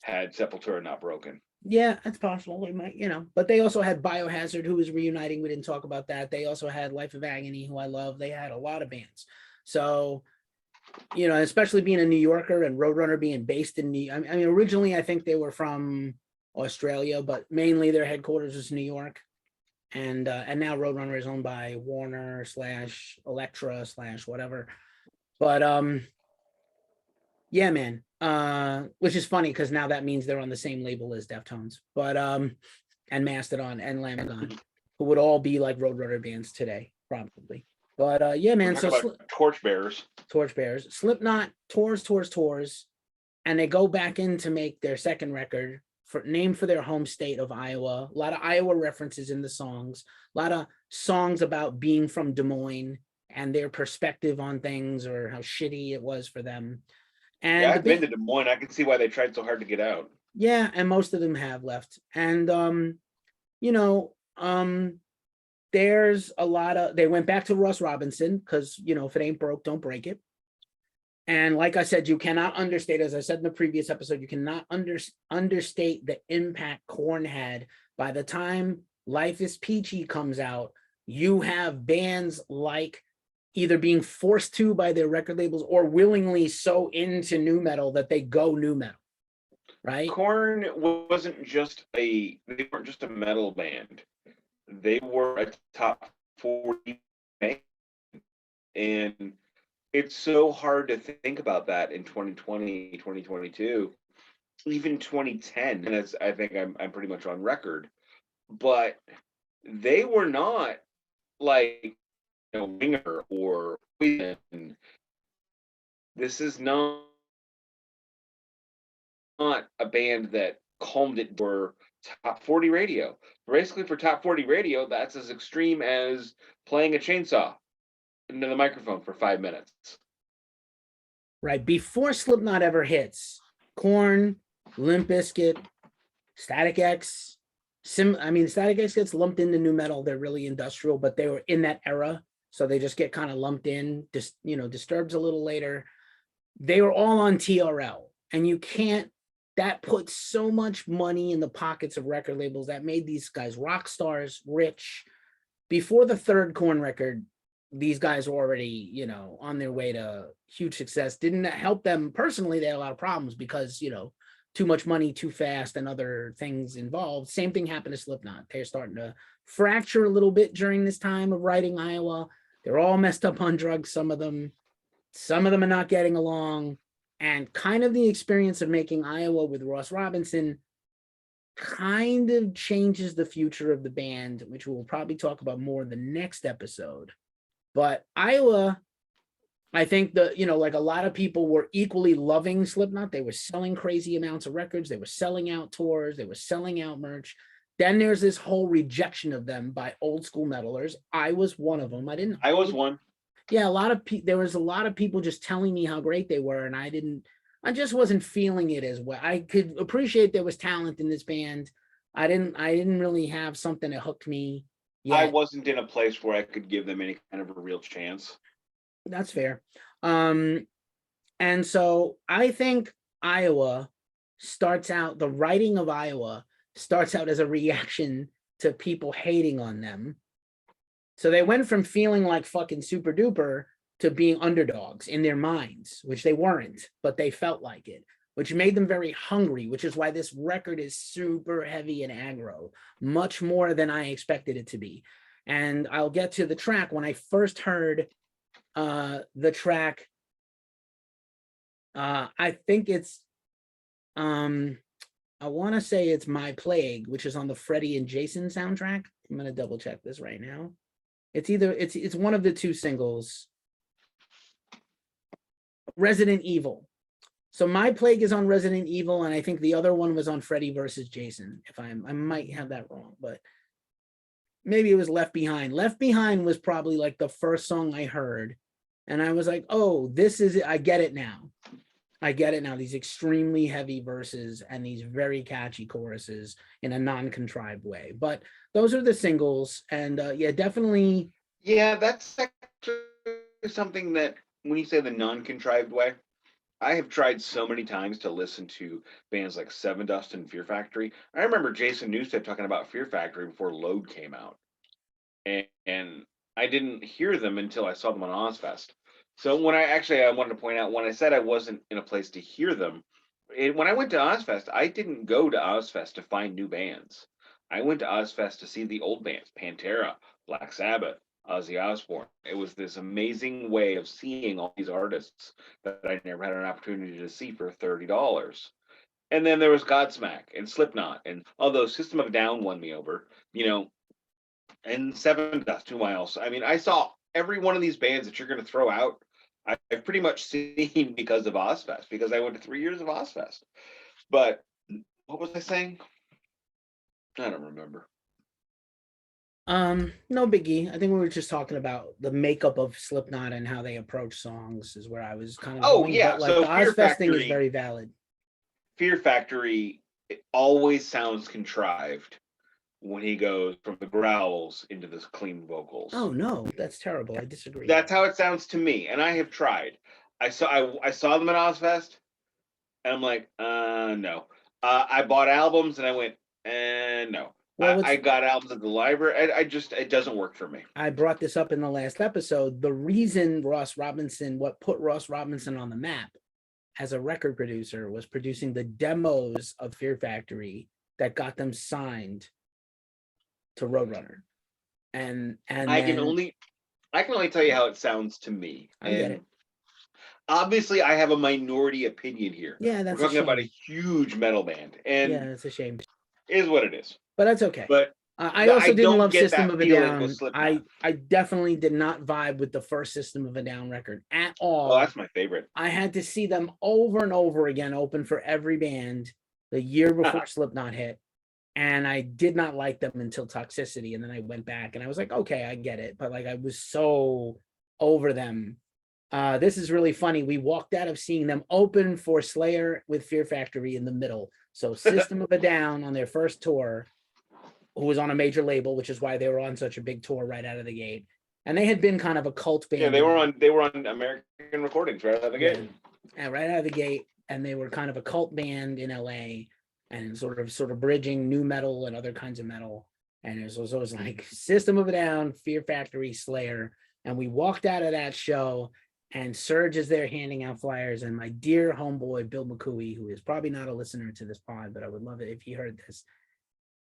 had Sepultura not broken. Yeah, that's possible. They might, but they also had Biohazard, who was reuniting. We didn't talk about that. They also had Life of Agony, who I love. They had a lot of bands. So, especially being a New Yorker and Roadrunner being based in originally I think they were from Australia, but mainly their headquarters was New York. And now Roadrunner is owned by Warner / Elektra / whatever. But yeah, man. Which is funny because now that means they're on the same label as Deftones, but and Mastodon and Lamb, who would all be like Roadrunner bands today, probably. But yeah, man. So Torchbearers. Slipknot tours, and they go back in to make their second record named for their home state of Iowa. A lot of Iowa references in the songs. A lot of songs about being from Des Moines and their perspective on things or how shitty it was for them. And yeah, I've been to Des Moines. I can see why they tried so hard to get out. Yeah, and most of them have left. And there's a lot of, they went back to Russ Robinson because if it ain't broke, don't break it. And like I said, you cannot understate, as I said in the previous episode, you cannot understate the impact Korn had. By the time Life is Peachy comes out, you have bands like either being forced to by their record labels or willingly so into nu metal that they go nu metal, right? Korn wasn't just they weren't just a metal band. They were a top 40 band. And it's so hard to think about that in 2020, 2022, even 2010. And as I think I'm pretty much on record, but they were not like Winger or Poison. This is not a band that calmed it for top 40 radio. Basically, for top 40 radio, that's as extreme as playing a chainsaw into the microphone for 5 minutes. Right. Before Slipknot ever hits, Korn, Limp Bizkit, Static X, Static X gets lumped into nu metal. They're really industrial, but they were in that era. So they just get kind of lumped in, Disturbed's a little later. They were all on TRL. And that put so much money in the pockets of record labels that made these guys rock stars, rich. Before the third Korn record, these guys were already, on their way to huge success. Didn't help them personally. They had a lot of problems because, too much money too fast and other things involved. Same thing happened to Slipknot. They're starting to fracture a little bit during this time of writing Iowa. They're all messed up on drugs, some of them are not getting along. And kind of the experience of making Iowa with Ross Robinson kind of changes the future of the band, which we'll probably talk about more in the next episode. But Iowa, I think like a lot of people were equally loving Slipknot. They were selling crazy amounts of records. They were selling out tours. They were selling out merch. Then there's this whole rejection of them by old school metalers. I was one of them. I was one. Yeah, there was a lot of people just telling me how great they were, and I just wasn't feeling it as well. I could appreciate there was talent in this band. I didn't really have something that hooked me yet. I wasn't in a place where I could give them any kind of a real chance. That's fair. And so I think the writing of Iowa starts out as a reaction to people hating on them. So they went from feeling like fucking super duper to being underdogs in their minds, which they weren't, but they felt like it, which made them very hungry, which is why this record is super heavy and aggro, much more than I expected it to be. And I'll get to the track. When I first heard the track, I think it's, I want to say it's My Plague, which is on the Freddie and Jason soundtrack. I'm going to double check this right now. It's one of the two singles. Resident Evil. So My Plague is on Resident Evil, and I think the other one was on Freddy versus Jason. I might have that wrong, but maybe it was Left Behind. Left Behind was probably like the first song I heard, and I was like, oh, this is it. I get it now. I get it now. These extremely heavy verses and these very catchy choruses in a non-contrived way. But those are the singles, and yeah, definitely. Yeah, that's actually something that when you say the non-contrived way, I have tried so many times to listen to bands like Seven Dust and Fear Factory. I remember Jason Newsted talking about Fear Factory before Load came out, and I didn't hear them until I saw them on Ozfest. So when I wanted to point out, when I said I wasn't in a place to hear them, when I went to Ozfest, I didn't go to Ozfest to find new bands. I went to Ozfest to see the old bands, Pantera, Black Sabbath, Ozzy Osbourne. It was this amazing way of seeing all these artists that I never had an opportunity to see for $30. And then there was Godsmack and Slipknot, and although System of a Down won me over, and Seven Dust, who else? I mean, I saw every one of these bands that you're going to throw out. I've pretty much seen because of Ozfest, because I went to 3 years of Ozfest. But what was I saying? I don't remember. No biggie. I think we were just talking about the makeup of Slipknot and how they approach songs is where I was kind of going. Yeah. But like So the Ozfest thing is very valid. Fear Factory, it always sounds contrived when he goes from the growls into the clean vocals. Oh no, that's terrible. I disagree. That's how it sounds to me, and I have tried. I saw them at Ozfest, and I'm like, no. I bought albums, and I went, no. Well, I got albums at the library. It doesn't work for me. I brought this up in the last episode. The reason what put Ross Robinson on the map as a record producer was producing the demos of Fear Factory that got them signed to Roadrunner. And I can only tell you how it sounds to me. I get it. Obviously, I have a minority opinion here. Yeah, that's we're talking about a huge metal band, and yeah, it's a shame. It is what it is. But that's okay. But I also didn't love System of a Down. I definitely did not vibe with the first System of a Down record at all. Oh, that's my favorite. I had to see them over and over again, open for every band the year before Slipknot hit. And I did not like them until Toxicity. And then I went back and I was like, okay, I get it. But like, I was so over them. This is really funny. We walked out of seeing them open for Slayer with Fear Factory in the middle. So System of a Down on their first tour, who was on a major label, which is why they were on such a big tour right out of the gate. And they had been kind of a cult band. Yeah, they were on American Recordings right out of the gate. Yeah, right out of the gate. And they were kind of a cult band in LA and sort of bridging new metal and other kinds of metal. And it was like System of a Down, Fear Factory, Slayer. And we walked out of that show and Serge is there handing out flyers. And my dear homeboy, Bill McCooey, who is probably not a listener to this pod, but I would love it if he heard this.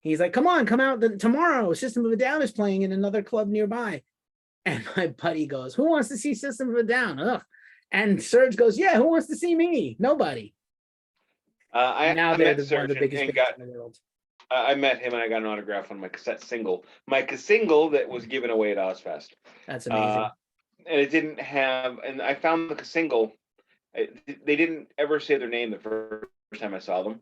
He's like, come out tomorrow. System of a Down is playing in another club nearby. And my buddy goes, who wants to see System of a Down? Ugh. And Serge goes, yeah, who wants to see me? Nobody. I met Serge one of the biggest bands in the world. I met him and I got an autograph on my cassette single. My single that was given away at Ozfest. That's amazing. And it didn't have, and I found the single. They didn't ever say their name the first time I saw them.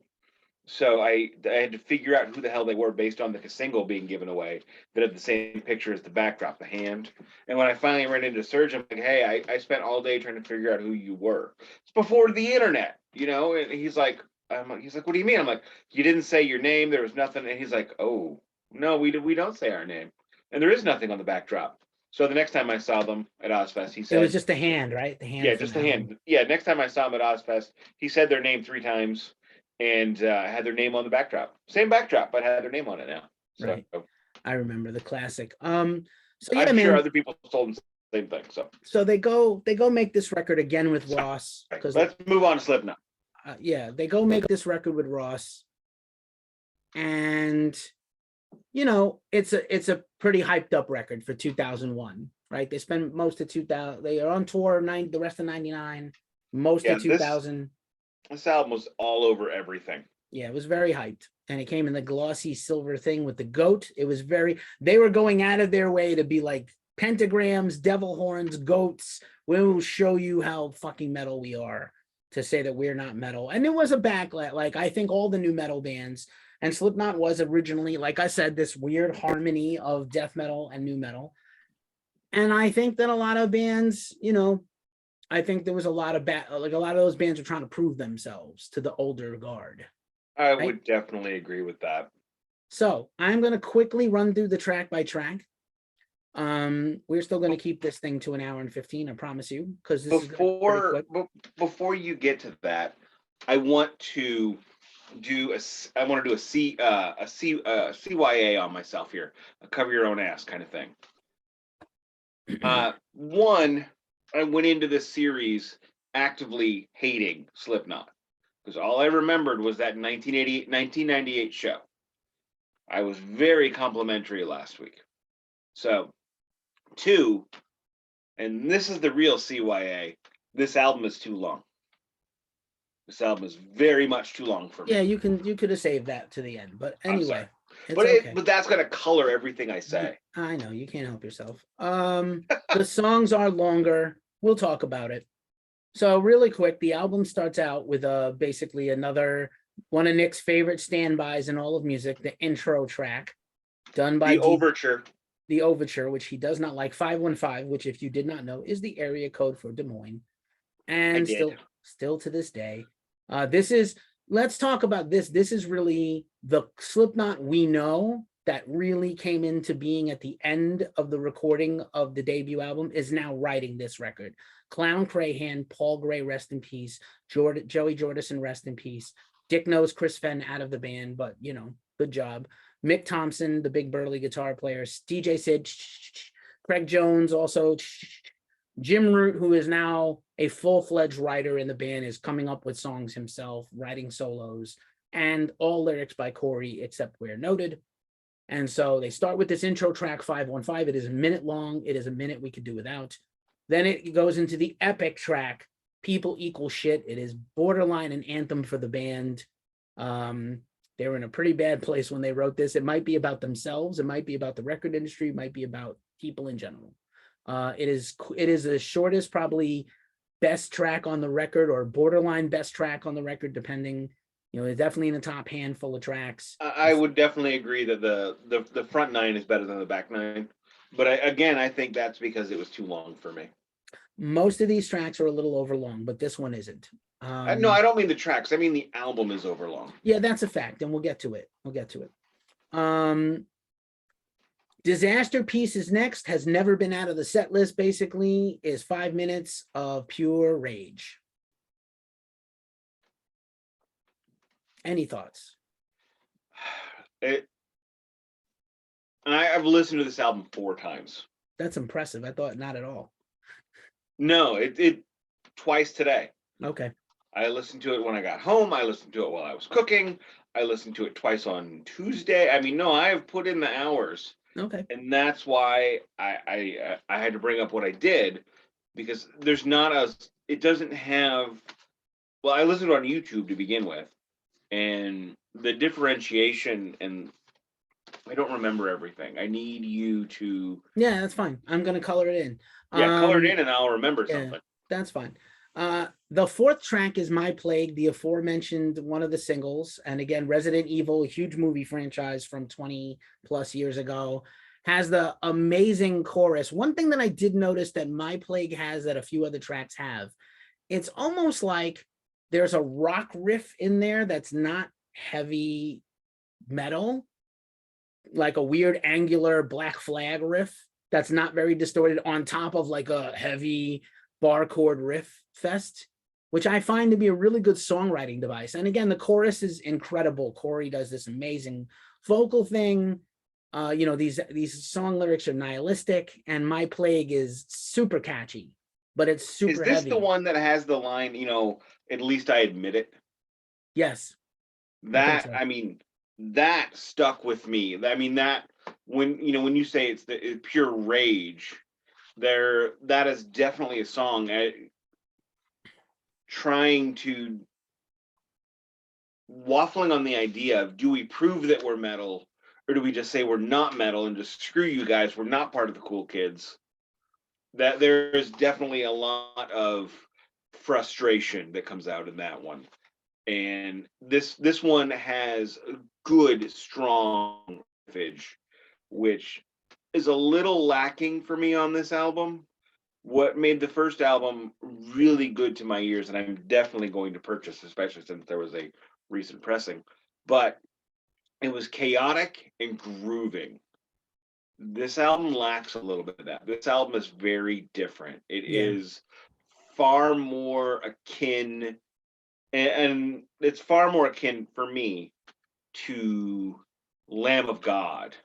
So I had to figure out who the hell they were based on the single being given away that had the same picture as the backdrop, the hand. And when I finally ran into Serge, I'm like, hey, I spent all day trying to figure out who you were. It's before the internet, you know? And he's like, what do you mean? I'm like, you didn't say your name. There was nothing. And he's like, oh, no, we don't say our name. And there is nothing on the backdrop. So the next time I saw them at Ozfest, he It said, was just the hand, right? The hand. yeah, from just the the album. hand. Yeah, next time I saw him at Ozfest, he said their name 3 times and had their name on the backdrop. Same backdrop, but had their name on it now. So Right. I remember the classic. So I'm yeah, sure man. other people told him the same thing. So they go make this record again with Ross. Because let's move on to Slipknot. Yeah, they go make this record with Ross. And you know, it's a pretty hyped up record for 2001, right? They spend most of 2000, they are on tour the rest of 99, most of 2000. This album was all over everything. Yeah, it was very hyped. And it came in the glossy silver thing with the goat. It was they were going out of their way to be like pentagrams, devil horns, goats. We'll show you how fucking metal we are, to say that we're not metal. And it was a backlash. Like, I think all the new metal bands, and Slipknot was originally, like I said, this weird harmony of death metal and new metal. And I think that a lot of bands, you know, I think there was a lot of a lot of those bands are trying to prove themselves to the older guard. I would definitely agree with that. So I'm going to quickly run through the track by track. We're still going to keep this thing to 1 hour and 15, I promise you, because this before you get to that, I want to do a CYA on myself here, a cover your own ass kind of thing. One, I went into this series actively hating Slipknot because all I remembered was that 1998 show. I was very complimentary last week. So, 2, and this is the real CYA, this album is too long. This album is very much too long for me. Yeah, you could have saved that to the end, but anyway. But okay. But that's gonna color everything I say. I know, you can't help yourself. The songs are longer. We'll talk about it. So really quick, the album starts out with basically another one of Nick's favorite standbys in all of music, the intro track, done by Overture. The Overture, which he does not like. 515, which, if you did not know, is the area code for Des Moines, and still to this day. Let's talk about this. This is really the Slipknot we know that really came into being at the end of the recording of the debut album, is now writing this record. Clown Crahan, Paul Gray, rest in peace. Joey Jordison, rest in peace. Dick knows Chris Fenn out of the band, but you know, good job. Mick Thompson, the big burly guitar player. DJ Sid, Craig Jones, also. Jim Root, who is now a full-fledged writer in the band, is coming up with songs himself, writing solos, and all lyrics by Corey, except where noted. And so they start with this intro track, 515. It is a minute long. It is a minute we could do without. Then it goes into the epic track, People Equal Shit. It is borderline an anthem for the band. They were in a pretty bad place when they wrote this. It might be about themselves. It might be about the record industry. It might be about people in general. It is the shortest, probably best track on the record, or borderline best track on the record, depending. You know, it's definitely in the top handful of tracks. I would definitely agree that the front 9 is better than the back 9. But I think that's because it was too long for me. Most of these tracks are a little overlong, but this one isn't. No, I don't mean the tracks. I mean the album is overlong. Yeah, that's a fact, and we'll get to it. Disaster Piece is next. Has never been out of the set list. Basically, is 5 minutes of pure rage. Any thoughts? I've listened to this album 4 times. That's impressive. I thought not at all. No, it twice today. Okay. I listened to it when I got home. I listened to it while I was cooking. I listened to it twice on Tuesday. I mean, no, I have put in the hours. Okay. And that's why I had to bring up what I did, because there's not it doesn't have, well, I listened to it on YouTube to begin with, and the differentiation, and I don't remember everything. I need you to. Yeah, that's fine. I'm going to color it in. Yeah, color it in and I'll remember something. That's fine. The fourth track is My Plague, the aforementioned one of the singles. And again, Resident Evil, a huge movie franchise from 20 plus years ago, has the amazing chorus. One thing that I did notice that My Plague has that a few other tracks have, it's almost like there's a rock riff in there that's not heavy metal, like a weird angular Black Flag riff that's not very distorted on top of like a heavy bar chord riff fest, which I find to be a really good songwriting device. And again, the chorus is incredible. Corey does this amazing vocal thing. These song lyrics are nihilistic, and My Plague is super catchy, but it's super heavy. Is this the one that has the line, at least I admit it? Yes. I mean, that stuck with me. I mean, that when you say it's pure rage, that is definitely a song trying to waffling on the idea of, do we prove that we're metal, or do we just say we're not metal and just screw you guys, we're not part of the cool kids? That there is definitely a lot of frustration that comes out in that one. And this one has a good, strong riffage, which is a little lacking for me on this album. What made the first album really good to my ears, and I'm definitely going to purchase, especially since there was a recent pressing, but it was chaotic and grooving. This album lacks a little bit of that. This album is very different. It is far more akin, and it's far more akin for me to Lamb of God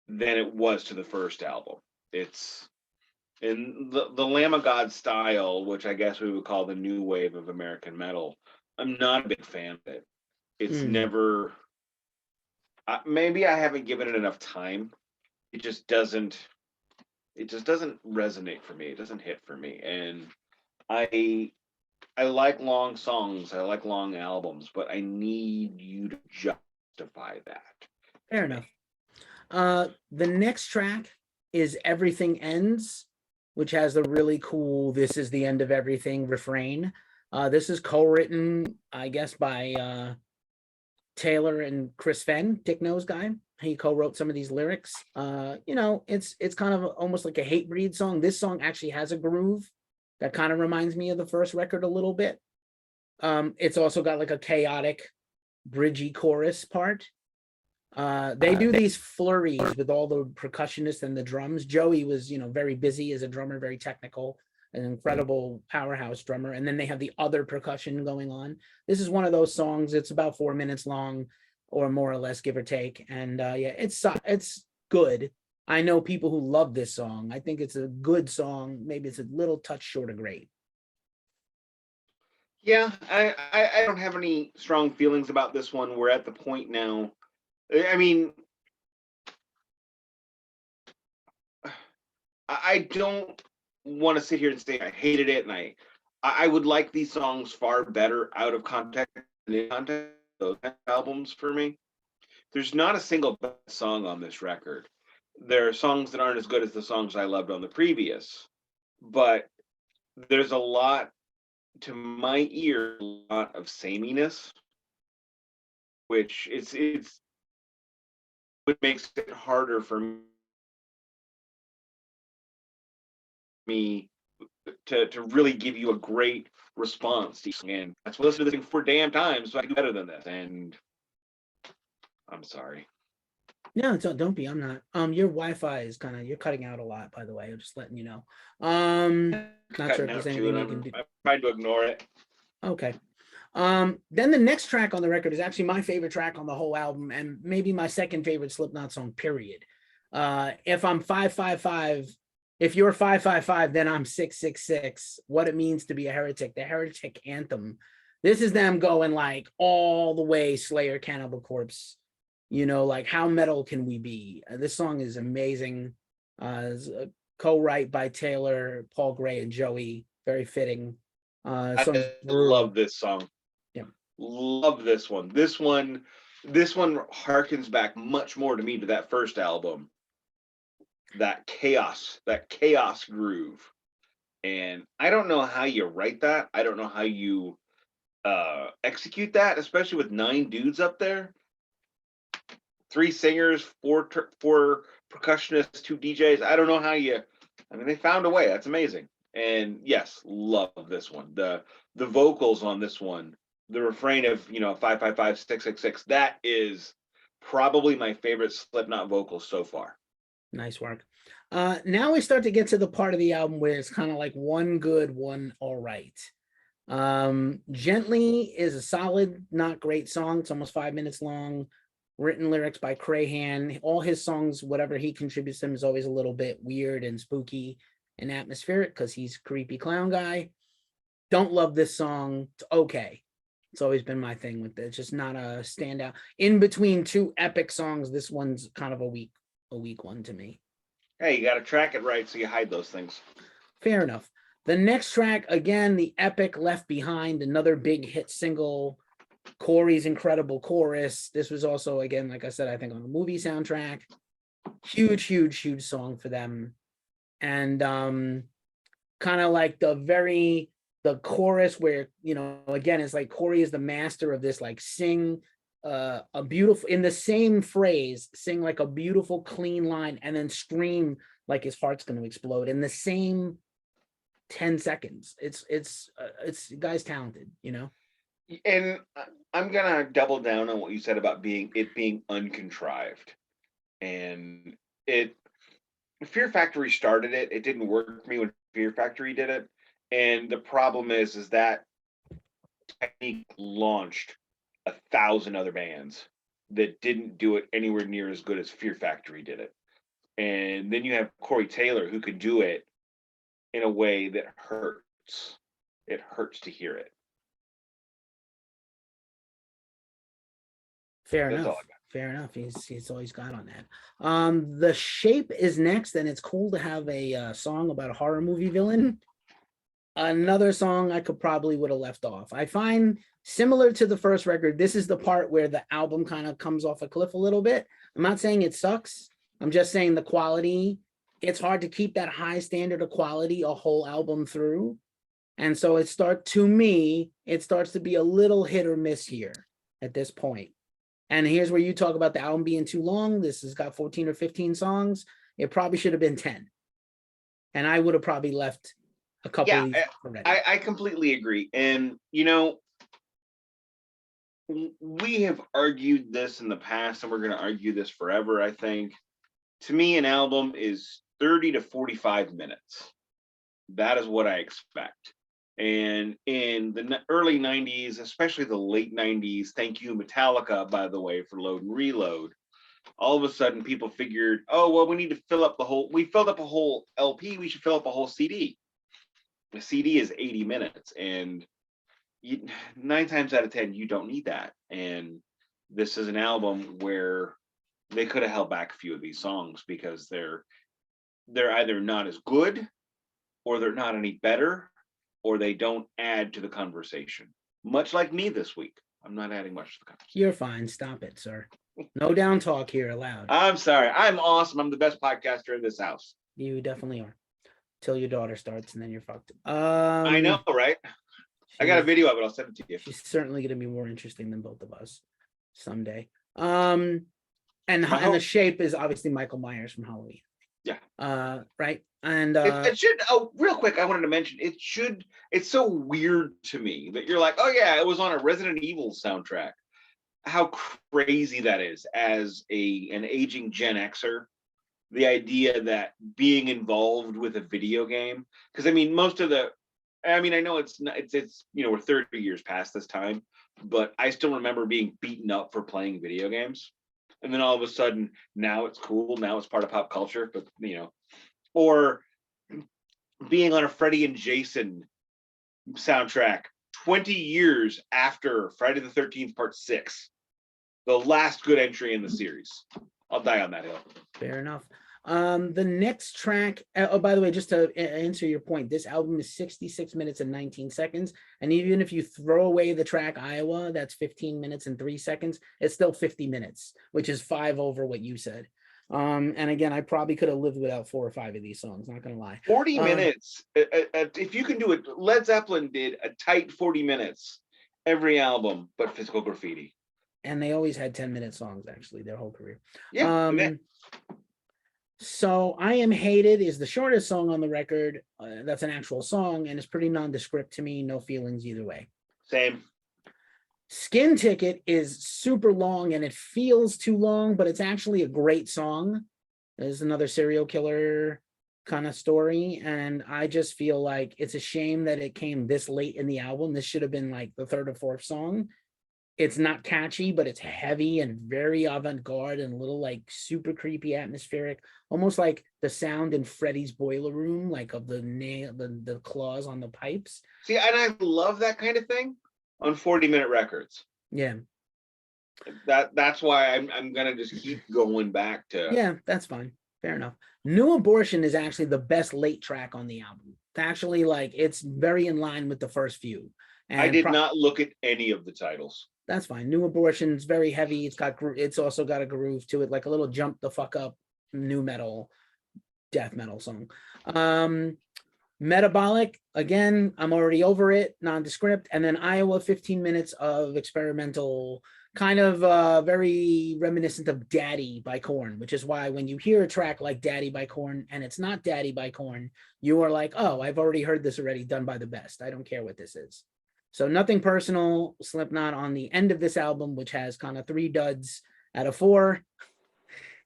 than it was to the first album. It's in the Lamb of God style, which I guess we would call the new wave of American metal. I'm not a big fan of it. It's never, maybe I haven't given it enough time. It just doesn't resonate for me. It doesn't hit for me. And I like long songs. I like long albums, but I need you to justify that. Fair enough. The next track is Everything Ends, which has the really cool "This is the end of everything" refrain. This is co-written, I guess, by Taylor and Chris Fenn, Dick Nose guy. He co-wrote some of these lyrics. It's kind of almost like a Hatebreed song. This song actually has a groove that kind of reminds me of the first record a little bit. It's also got like a chaotic, bridgy chorus part. They do these flurries with all the percussionists and the drums. Joey was, very busy as a drummer, very technical, an incredible powerhouse drummer. And then they have the other percussion going on. This is one of those songs. It's about 4 minutes long, or more or less, give or take. And it's good. I know people who love this song. I think it's a good song. Maybe it's a little touch short of great. Yeah, I don't have any strong feelings about this one. We're at the point now. I mean, I don't want to sit here and say I hated it, and I would like these songs far better out of context than in context. Those albums for me, there's not a single bad song on this record. There are songs that aren't as good as the songs I loved on the previous, but there's a lot, to my ear, a lot of sameness, which it's what makes it harder for me to really give you a great response. And that's what I listened to this thing 4 damn times, so I can do better than this. And I'm sorry. No, don't be. I'm not. Your Wi-Fi is you're cutting out a lot, by the way. I'm just letting you know. Not sure if there's anything you can do. I'm trying to ignore it. Okay. Then the next track on the record is actually my favorite track on the whole album, and maybe my second favorite Slipknot song, period. If I'm 555, if you're 555, then I'm 666. What it means to be a heretic, the Heretic Anthem. This is them going like all the way Slayer, Cannibal Corpse. Like how metal can we be? This song is amazing. Co-write by Taylor, Paul Gray, and Joey. Very fitting. I love this song. Yeah, love this one. This one harkens back much more to me to that first album. That chaos groove. And I don't know how you write that. I don't know how you execute that, especially with 9 dudes up there, 3 singers, 4 percussionists, 2 DJs. I don't know how you. I mean, they found a way. That's amazing. And yes, love this one. The vocals on this one, the refrain of 555 666. That is probably my favorite Slipknot vocal so far. Nice work. Now we start to get to the part of the album where it's kind of like one good, one all right. Gently is a solid, not great song. It's almost 5 minutes long. Written lyrics by Crahan. All his songs, whatever he contributes to them, is always a little bit weird and spooky and atmospheric because he's a creepy clown guy. Don't love this song. It's okay. It's always been my thing with it. It's just not a standout. In between 2 epic songs, this one's kind of a weak one to me. Hey, you got to track it right so you hide those things. Fair enough. The next track, again, the epic Left Behind, another big hit single. Corey's incredible chorus. This was also, again, like I said, I think on a movie soundtrack. Huge song for them. And kind of like the chorus where, again, it's like Corey is the master of this, like sing a beautiful, in the same phrase, sing like a beautiful clean line and then scream like his heart's going to explode in the same 10 seconds. It's the guy's talented, And I'm gonna double down on what you said about being uncontrived. And Fear Factory started it. It didn't work for me when Fear Factory did it. And the problem is that technique launched 1,000 other bands that didn't do it anywhere near as good as Fear Factory did it. And then you have Corey Taylor, who could do it in a way that hurts. It hurts to hear it. Fair enough. He's all he's got on that. The Shape is next, and it's cool to have a song about a horror movie villain. Another song I would have left off. I find similar to the first record, this is the part where the album kind of comes off a cliff a little bit. I'm not saying it sucks. I'm just saying the quality, it's hard to keep that high standard of quality a whole album through. And so it starts to be a little hit or miss here at this point. And here's where you talk about the album being too long. This has got 14 or 15 songs. It probably should have been 10. And I would have probably left a couple of these already. I completely agree. And, we have argued this in the past, and we're going to argue this forever, I think. To me, an album is 30 to 45 minutes. That is what I expect. And in the early 90s, especially the late 90s, thank you, Metallica, by the way, for Load and Reload. All of a sudden, people figured, oh, well, we need to we filled up a whole LP, we should fill up a whole CD. The CD is 80 minutes, and 9 times out of 10, you don't need that. And this is an album where they could have held back a few of these songs because they're either not as good, or they're not any better, or they don't add to the conversation. Much like me this week. I'm not adding much to the conversation. You're fine. Stop it, sir. No down talk here allowed. I'm sorry. I'm awesome. I'm the best podcaster in this house. You definitely are. Till your daughter starts, and then you're fucked. I know, right? I got a video of it. I'll send it to you. She's certainly going to be more interesting than both of us someday. And the Shape is obviously Michael Myers from Halloween. Yeah. Right. And it should. Oh, real quick, I wanted to mention it should. It's so weird to me that you're like, oh yeah, it was on a Resident Evil soundtrack. How crazy that is as an aging Gen Xer. The idea that being involved with a video game, because I mean, I know it's we're 30 years past this time, but I still remember being beaten up for playing video games. And then all of a sudden, now it's cool. Now it's part of pop culture. But, or being on a Freddy and Jason soundtrack 20 years after Friday the 13th Part 6, the last good entry in the series. I'll die on that hill. Fair enough. The next track, by the way, just to answer your point, this album is 66 minutes and 19 seconds. And even if you throw away the track Iowa, that's 15 minutes and 3 seconds, it's still 50 minutes, which is 5 over what you said. And again, I probably could have lived without 4 or 5 of these songs, not gonna lie. 40 minutes. If you can do it, Led Zeppelin did a tight 40 minutes every album, but Physical Graffiti. And they always had 10-minute songs, actually, their whole career. Yeah. So I Am Hated is the shortest song on the record. That's an actual song, and it's pretty nondescript to me. No feelings either way. Same. Skin Ticket is super long, and it feels too long, but it's actually a great song. There's another serial killer kind of story, and I just feel like it's a shame that it came this late in the album. This should have been like the 3rd or 4th song. It's not catchy, but it's heavy and very avant-garde and a little like super creepy, atmospheric, almost like the sound in Freddy's Boiler Room, like of the nail, the claws on the pipes. See, and I love that kind of thing on 40-minute records. Yeah. That's why I'm gonna just keep going back to. Yeah, that's fine. Fair enough. New Abortion is actually the best late track on the album. It's actually like it's very in line with the first few. And I did not look at any of the titles. That's fine. New Abortion is very heavy. It's also got a groove to it, like a little jump the fuck up new metal, death metal song. Metabolic, again, I'm already over it, nondescript. And then Iowa, 15 minutes of experimental, kind of very reminiscent of Daddy by Korn, which is why when you hear a track like Daddy by Korn and it's not Daddy by Korn, you are like, oh, I've already heard this already, done by the best. I don't care what this is. So nothing personal, Slipknot on the end of this album, which has kind of 3 duds out of 4.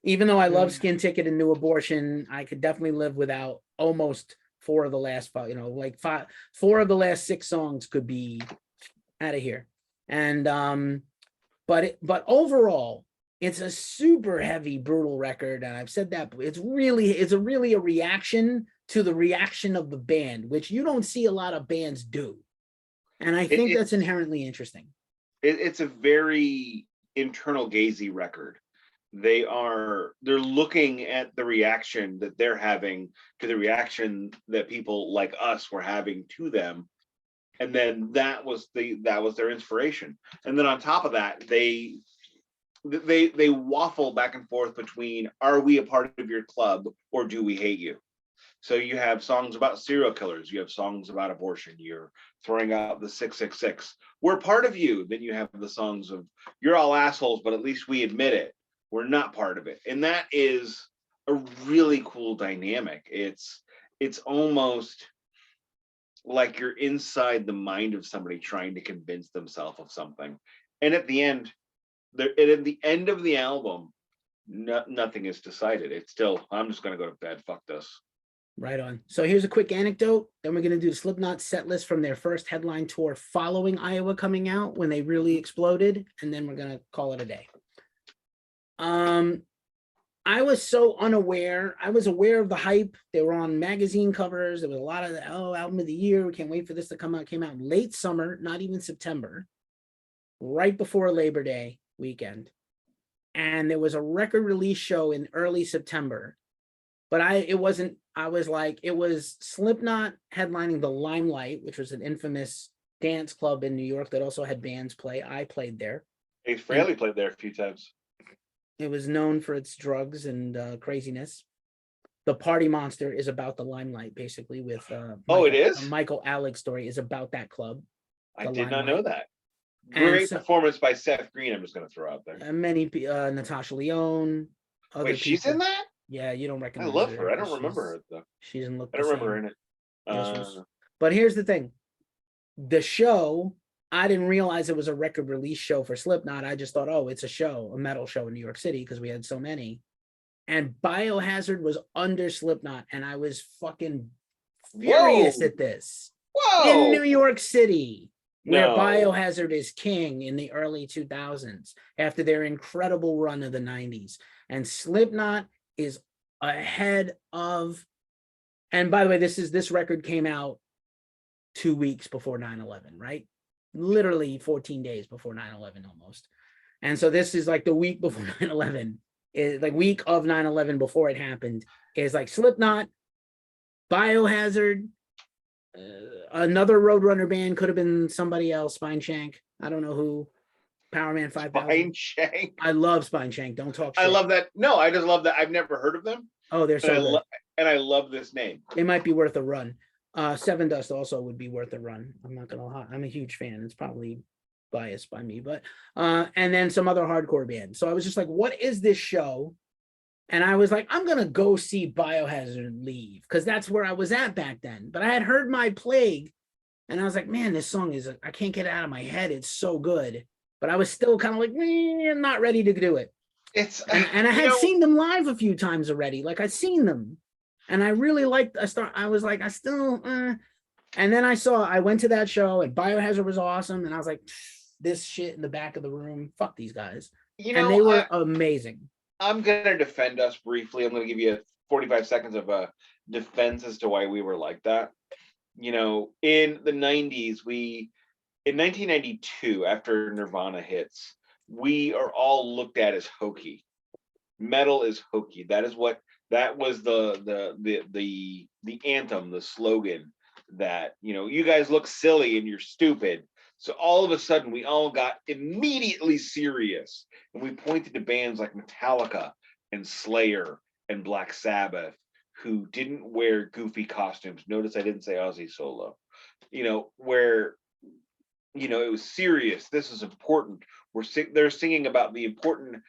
Even though I love Skin Ticket and New Abortion, I could definitely live without almost 4 of the last 5, like 4 of the last 6 songs could be out of here. And but overall, it's a super heavy, brutal record. And I've said that, it's really a reaction to the reaction of the band, which you don't see a lot of bands do. And I think that's inherently interesting. It's a very internal gazy record. They're looking at the reaction that they're having to the reaction that people like us were having to them. And then that was their inspiration. And then on top of that, they waffle back and forth between, are we a part of your club or do we hate you? So you have songs about serial killers, you have songs about abortion, you're throwing out the 666. We're part of you. Then you have the songs of, you're all assholes, but at least we admit it. We're not part of it. And that is a really cool dynamic. It's almost like you're inside the mind of somebody trying to convince themselves of something. And at the end, at the end of the album, nothing is decided. It's still, I'm just going to go to bed. Fuck this. Right on. So here's a quick anecdote. Then we're going to do the Slipknot set list from their first headline tour following Iowa coming out when they really exploded. And then we're going to call it a day. I was so unaware. I was aware of the hype. They were on magazine covers. There was a lot of album of the year. We can't wait for this to come out. It came out late summer, not even September, right before Labor Day weekend. And there was a record release show in early September. But it was Slipknot headlining the Limelight, which was an infamous dance club in New York that also had bands play. I played there. Ace Frehley played there a few times. It was known for its drugs and craziness. The Party Monster is about the Limelight, basically, with it is? Michael Alec story is about that club. I did not know that. Great performance by Seth Green, I'm just going to throw out there. Many Natasha Lyonne. Wait, she's in that? Yeah, you don't recognize her. I love her. I don't remember her though. She doesn't look. I don't remember her in it. But here's the thing: the show. I didn't realize it was a record release show for Slipknot. I just thought, oh, it's a show, a metal show in New York City because we had so many. And Biohazard was under Slipknot, and I was fucking furious at this. Whoa! In New York City, where Biohazard is king in the early 2000s after their incredible run of the 90s, and Slipknot is ahead of, and by the way, this record came out 2 weeks before 9/11, right? Literally 14 days before 9/11 almost. And so this is like the week before 9/11, is like week of 9/11 before it happened, is like Slipknot, Biohazard, another Roadrunner band, could have been somebody else, Spineshank, I don't know who, Power Man 5000. Spine Shank. I love Spine Shank. Don't talk shit. I love that. No, I just love that. I've never heard of them. Oh, they're so good. And I love this name. It might be worth a run. Seven Dust also would be worth a run. I'm not gonna lie. I'm a huge fan. It's probably biased by me, but and then some other hardcore bands. So I was just like, what is this show? And I was like, I'm gonna go see Biohazard leave because that's where I was at back then. But I had heard My Plague, and I was like, man, this song is I can't get it out of my head. It's so good. But I was still kind of like, I'm not ready to do it. And I had seen them live a few times already. Like I'd seen them, and I really liked. I was like, I still. And then I went to that show, and Biohazard was awesome, and I was like, this shit in the back of the room, fuck these guys. And they were amazing. I'm gonna defend us briefly. I'm gonna give you 45 seconds of a defense as to why we were like that. You know, in the 90s, in 1992, after Nirvana hits, we are all looked at as hokey. Metal is hokey. That was the anthem, the slogan that, you know, you guys look silly and you're stupid. So all of a sudden we all got immediately serious, and we pointed to bands like Metallica and Slayer and Black Sabbath who didn't wear goofy costumes. Notice I didn't say Ozzy Solo. You know, where, you know, it was serious. This is important. They're singing about the important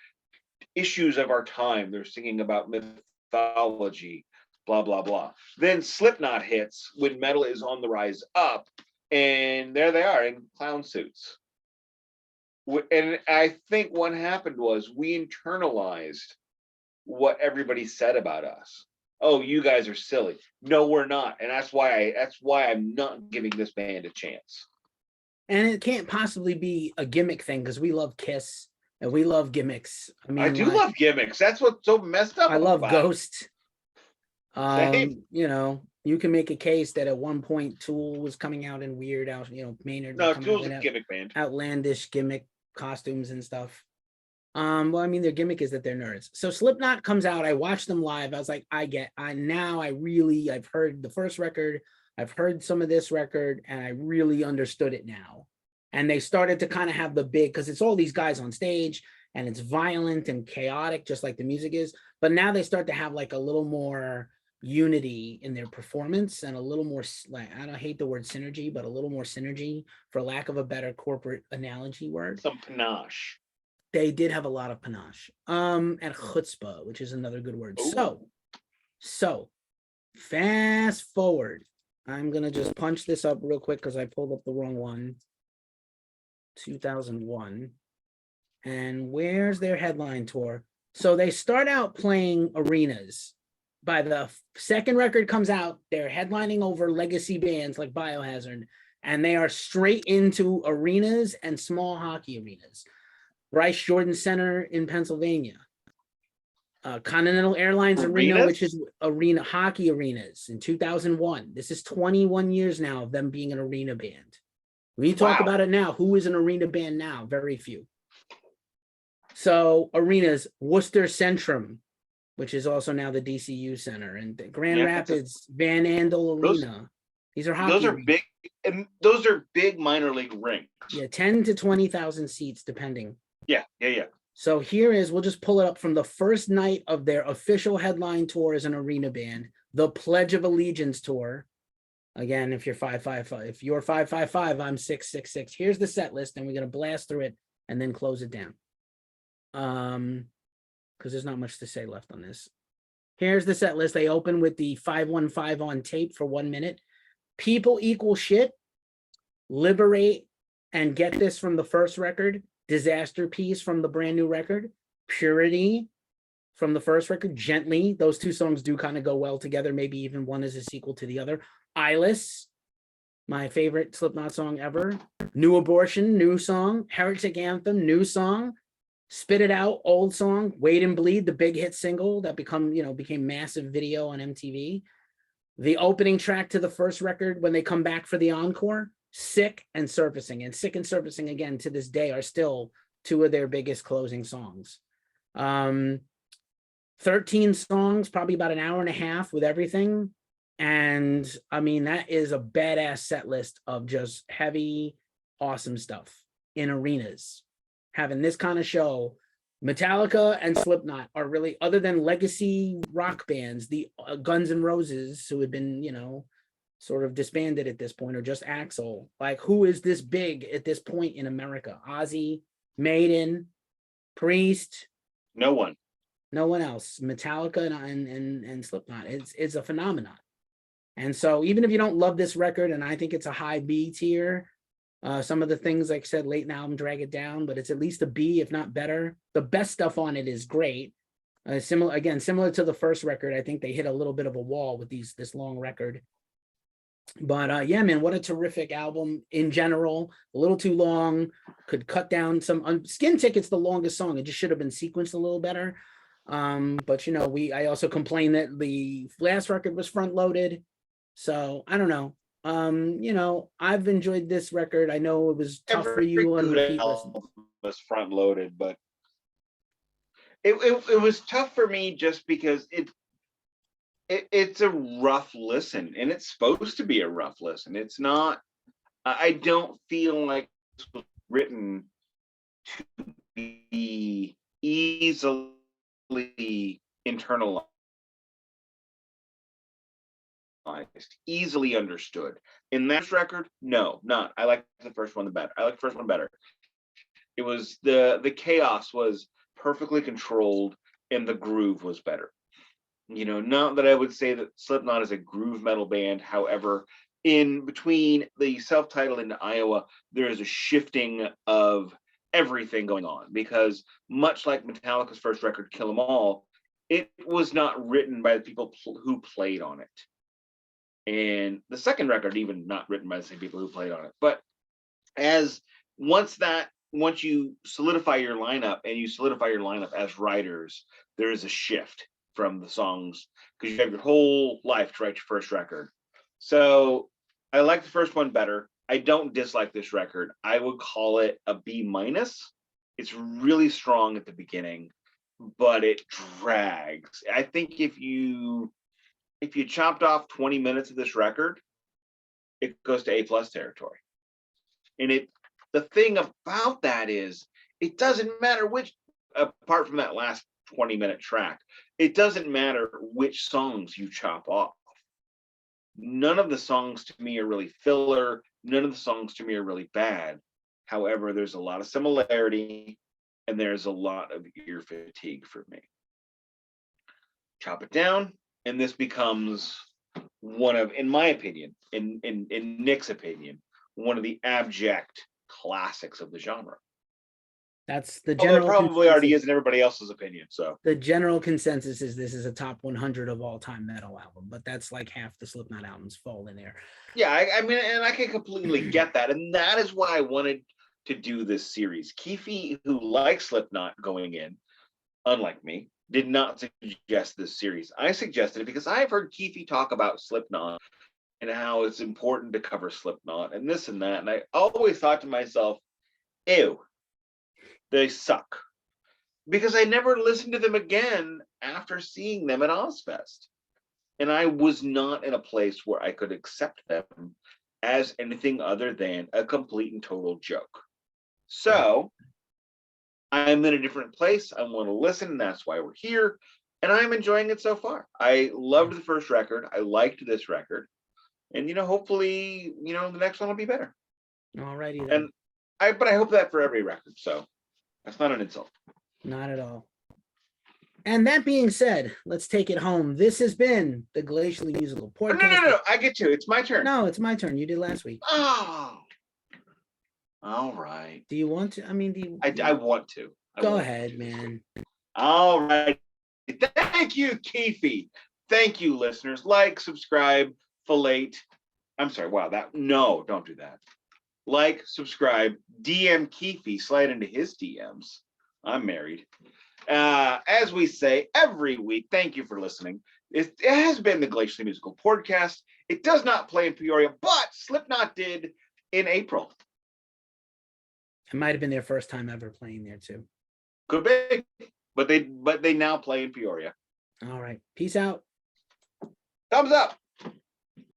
issues of our time. They're singing about mythology, blah, blah, blah. Then Slipknot hits when metal is on the rise up, and there they are in clown suits. And I think what happened was we internalized what everybody said about us. Oh, you guys are silly. No, we're not. And that's why I'm not giving this band a chance. And it can't possibly be a gimmick thing because we love Kiss and we love gimmicks. I mean, I do love gimmicks. That's what's so messed up. I love Ghost. You know, you can make a case that at one point Tool was coming out in weird out, you know, Maynard. No, Tool's a gimmick band. Outlandish gimmick costumes and stuff. Well, I mean, their gimmick is that they're nerds. So Slipknot comes out. I watched them live. I was like, I've heard the first record. I've heard some of this record, and I really understood it now. And they started to kind of have the big, because it's all these guys on stage, and it's violent and chaotic, just like the music is. But now they start to have like a little more unity in their performance and a little more, like, I don't hate the word synergy, but a little more synergy, for lack of a better corporate analogy word. Some panache. They did have a lot of panache. And chutzpah, which is another good word. Ooh. So fast forward. I'm gonna just punch this up real quick because I pulled up the wrong one. 2001. And where's their headline tour? So they start out playing arenas. By the second record comes out, they're headlining over legacy bands like Biohazard, and they are straight into arenas and small hockey arenas. Rice Jordan Center in Pennsylvania, Continental Airlines Arena, which is arena hockey arenas in 2001. This is 21 years now of them being an arena band. We talk about it now. Who is an arena band now? Very few. So arenas, Worcester Centrum, which is also now the DCU Center, and Grand Rapids Van Andel Arena. These are hockey. Those are big, and those are big minor league rinks. Yeah, 10 to 20,000 seats, depending. Yeah. So here is, we'll just pull it up from the first night of their official headline tour as an arena band, the Pledge of Allegiance tour. Again, if you're 555, I'm 666. Here's the set list, and we're gonna blast through it and then close it down. Because there's not much to say left on this. Here's the set list. They open with the 515 on tape for 1 minute. People Equal Shit, Liberate, and get this from the first record. Disaster Piece from the brand new record. Purity from the first record. Gently. Those two songs do kind of go well together. Maybe even one is a sequel to the other. Eyeless, my favorite Slipknot song ever. New Abortion, new song. Heretic Anthem, new song. Spit It Out, old song. Wait and Bleed, the big hit single that became massive video on MTV. The opening track to the first record when they come back for the encore. Sick and Surfacing. And Sick and Surfacing, again, to this day, are still two of their biggest closing songs. 13 songs, probably about an hour and a half with everything. And I mean, that is a badass set list of just heavy, awesome stuff in arenas. having this kind of show. Metallica and Slipknot are really, other than legacy rock bands, the Guns N' Roses, who had been, sort of disbanded at this point, or just Axl. Like, who is this big at this point in America? Ozzy, Maiden, Priest. No one. No one else. Metallica and Slipknot. It's a phenomenon. And so even if you don't love this record, and I think it's a high B tier, some of the things, like I said, late in the album drag it down, but it's at least a B, if not better. The best stuff on it is great. Similar to the first record, I think they hit a little bit of a wall with this long record. But yeah, man, what a terrific album in general. A little too long. Could cut down some. Skin Ticket's the longest song. It just should have been sequenced a little better. But I also complained that the last record was front loaded. So I don't know. I've enjoyed this record. I know it was tough for you on repeat listen. Was front loaded, but it was tough for me just because it's a rough listen, and it's supposed to be a rough listen. It's not. I don't feel like this was written to be easily internalized, easily understood. In that record, no, not. I like the first one better. I like the first one better. It was the chaos was perfectly controlled, and the groove was better. Not that I would say that Slipknot is a groove metal band. However, in between the self-titled and Iowa, there is a shifting of everything going on, because much like Metallica's first record, Kill 'Em All, it was not written by the people who played on it. And the second record, even not written by the same people who played on it. But once you solidify your lineup, and you solidify your lineup as writers, there is a shift from the songs, because you have your whole life to write your first record. So I like the first one better. I don't dislike this record. I would call it a B-. It's really strong at the beginning, but it drags. I think if you chopped off 20 minutes of this record, it goes to A+ territory. And the thing about that is, it doesn't matter which, apart from that last 20-minute track, it doesn't matter which songs you chop off. None of the songs to me are really filler. None of the songs to me are really bad. However, there's a lot of similarity, and there's a lot of ear fatigue for me. Chop it down, and this becomes one of, in my opinion, in Nick's opinion, one of the abject classics of the genre. That's the general. It probably already is in everybody else's opinion. So the general consensus is this is a top 100 of all time metal album, but that's like half the Slipknot albums fall in there. Yeah, I mean, and I can completely get that, and that is why I wanted to do this series. Keefy, who likes Slipknot going in, unlike me, did not suggest this series. I suggested it because I've heard Keefy talk about Slipknot and how it's important to cover Slipknot and this and that, and I always thought to myself, ew, they suck, because I never listened to them again after seeing them at Ozfest, and I was not in a place where I could accept them as anything other than a complete and total joke. So I'm in a different place. I want to listen, and that's why we're here, and I'm enjoying it so far. I loved the first record. I liked this record, and hopefully, the next one will be better. Alrighty then. But I hope that for every record. So that's not an insult. Not at all. And that being said, let's take it home. This has been the Glacially Musical Podcast. No. I get to. It's my turn. No, it's my turn. You did last week. Oh. All right. Do you want to? I mean, I want to. Go ahead, man. All right. Thank you, Keefy. Thank you, listeners. Like, subscribe, fillet. I'm sorry. Wow. No, don't do that. Like, subscribe, DM Keefy, slide into his DMs. I'm married. As we say every week, thank you for listening. It has been the Glacially Musical Podcast. It does not play in Peoria, but Slipknot did in April. It might have been their first time ever playing there too. Could be, but they now play in Peoria. All right. Peace out. Thumbs up.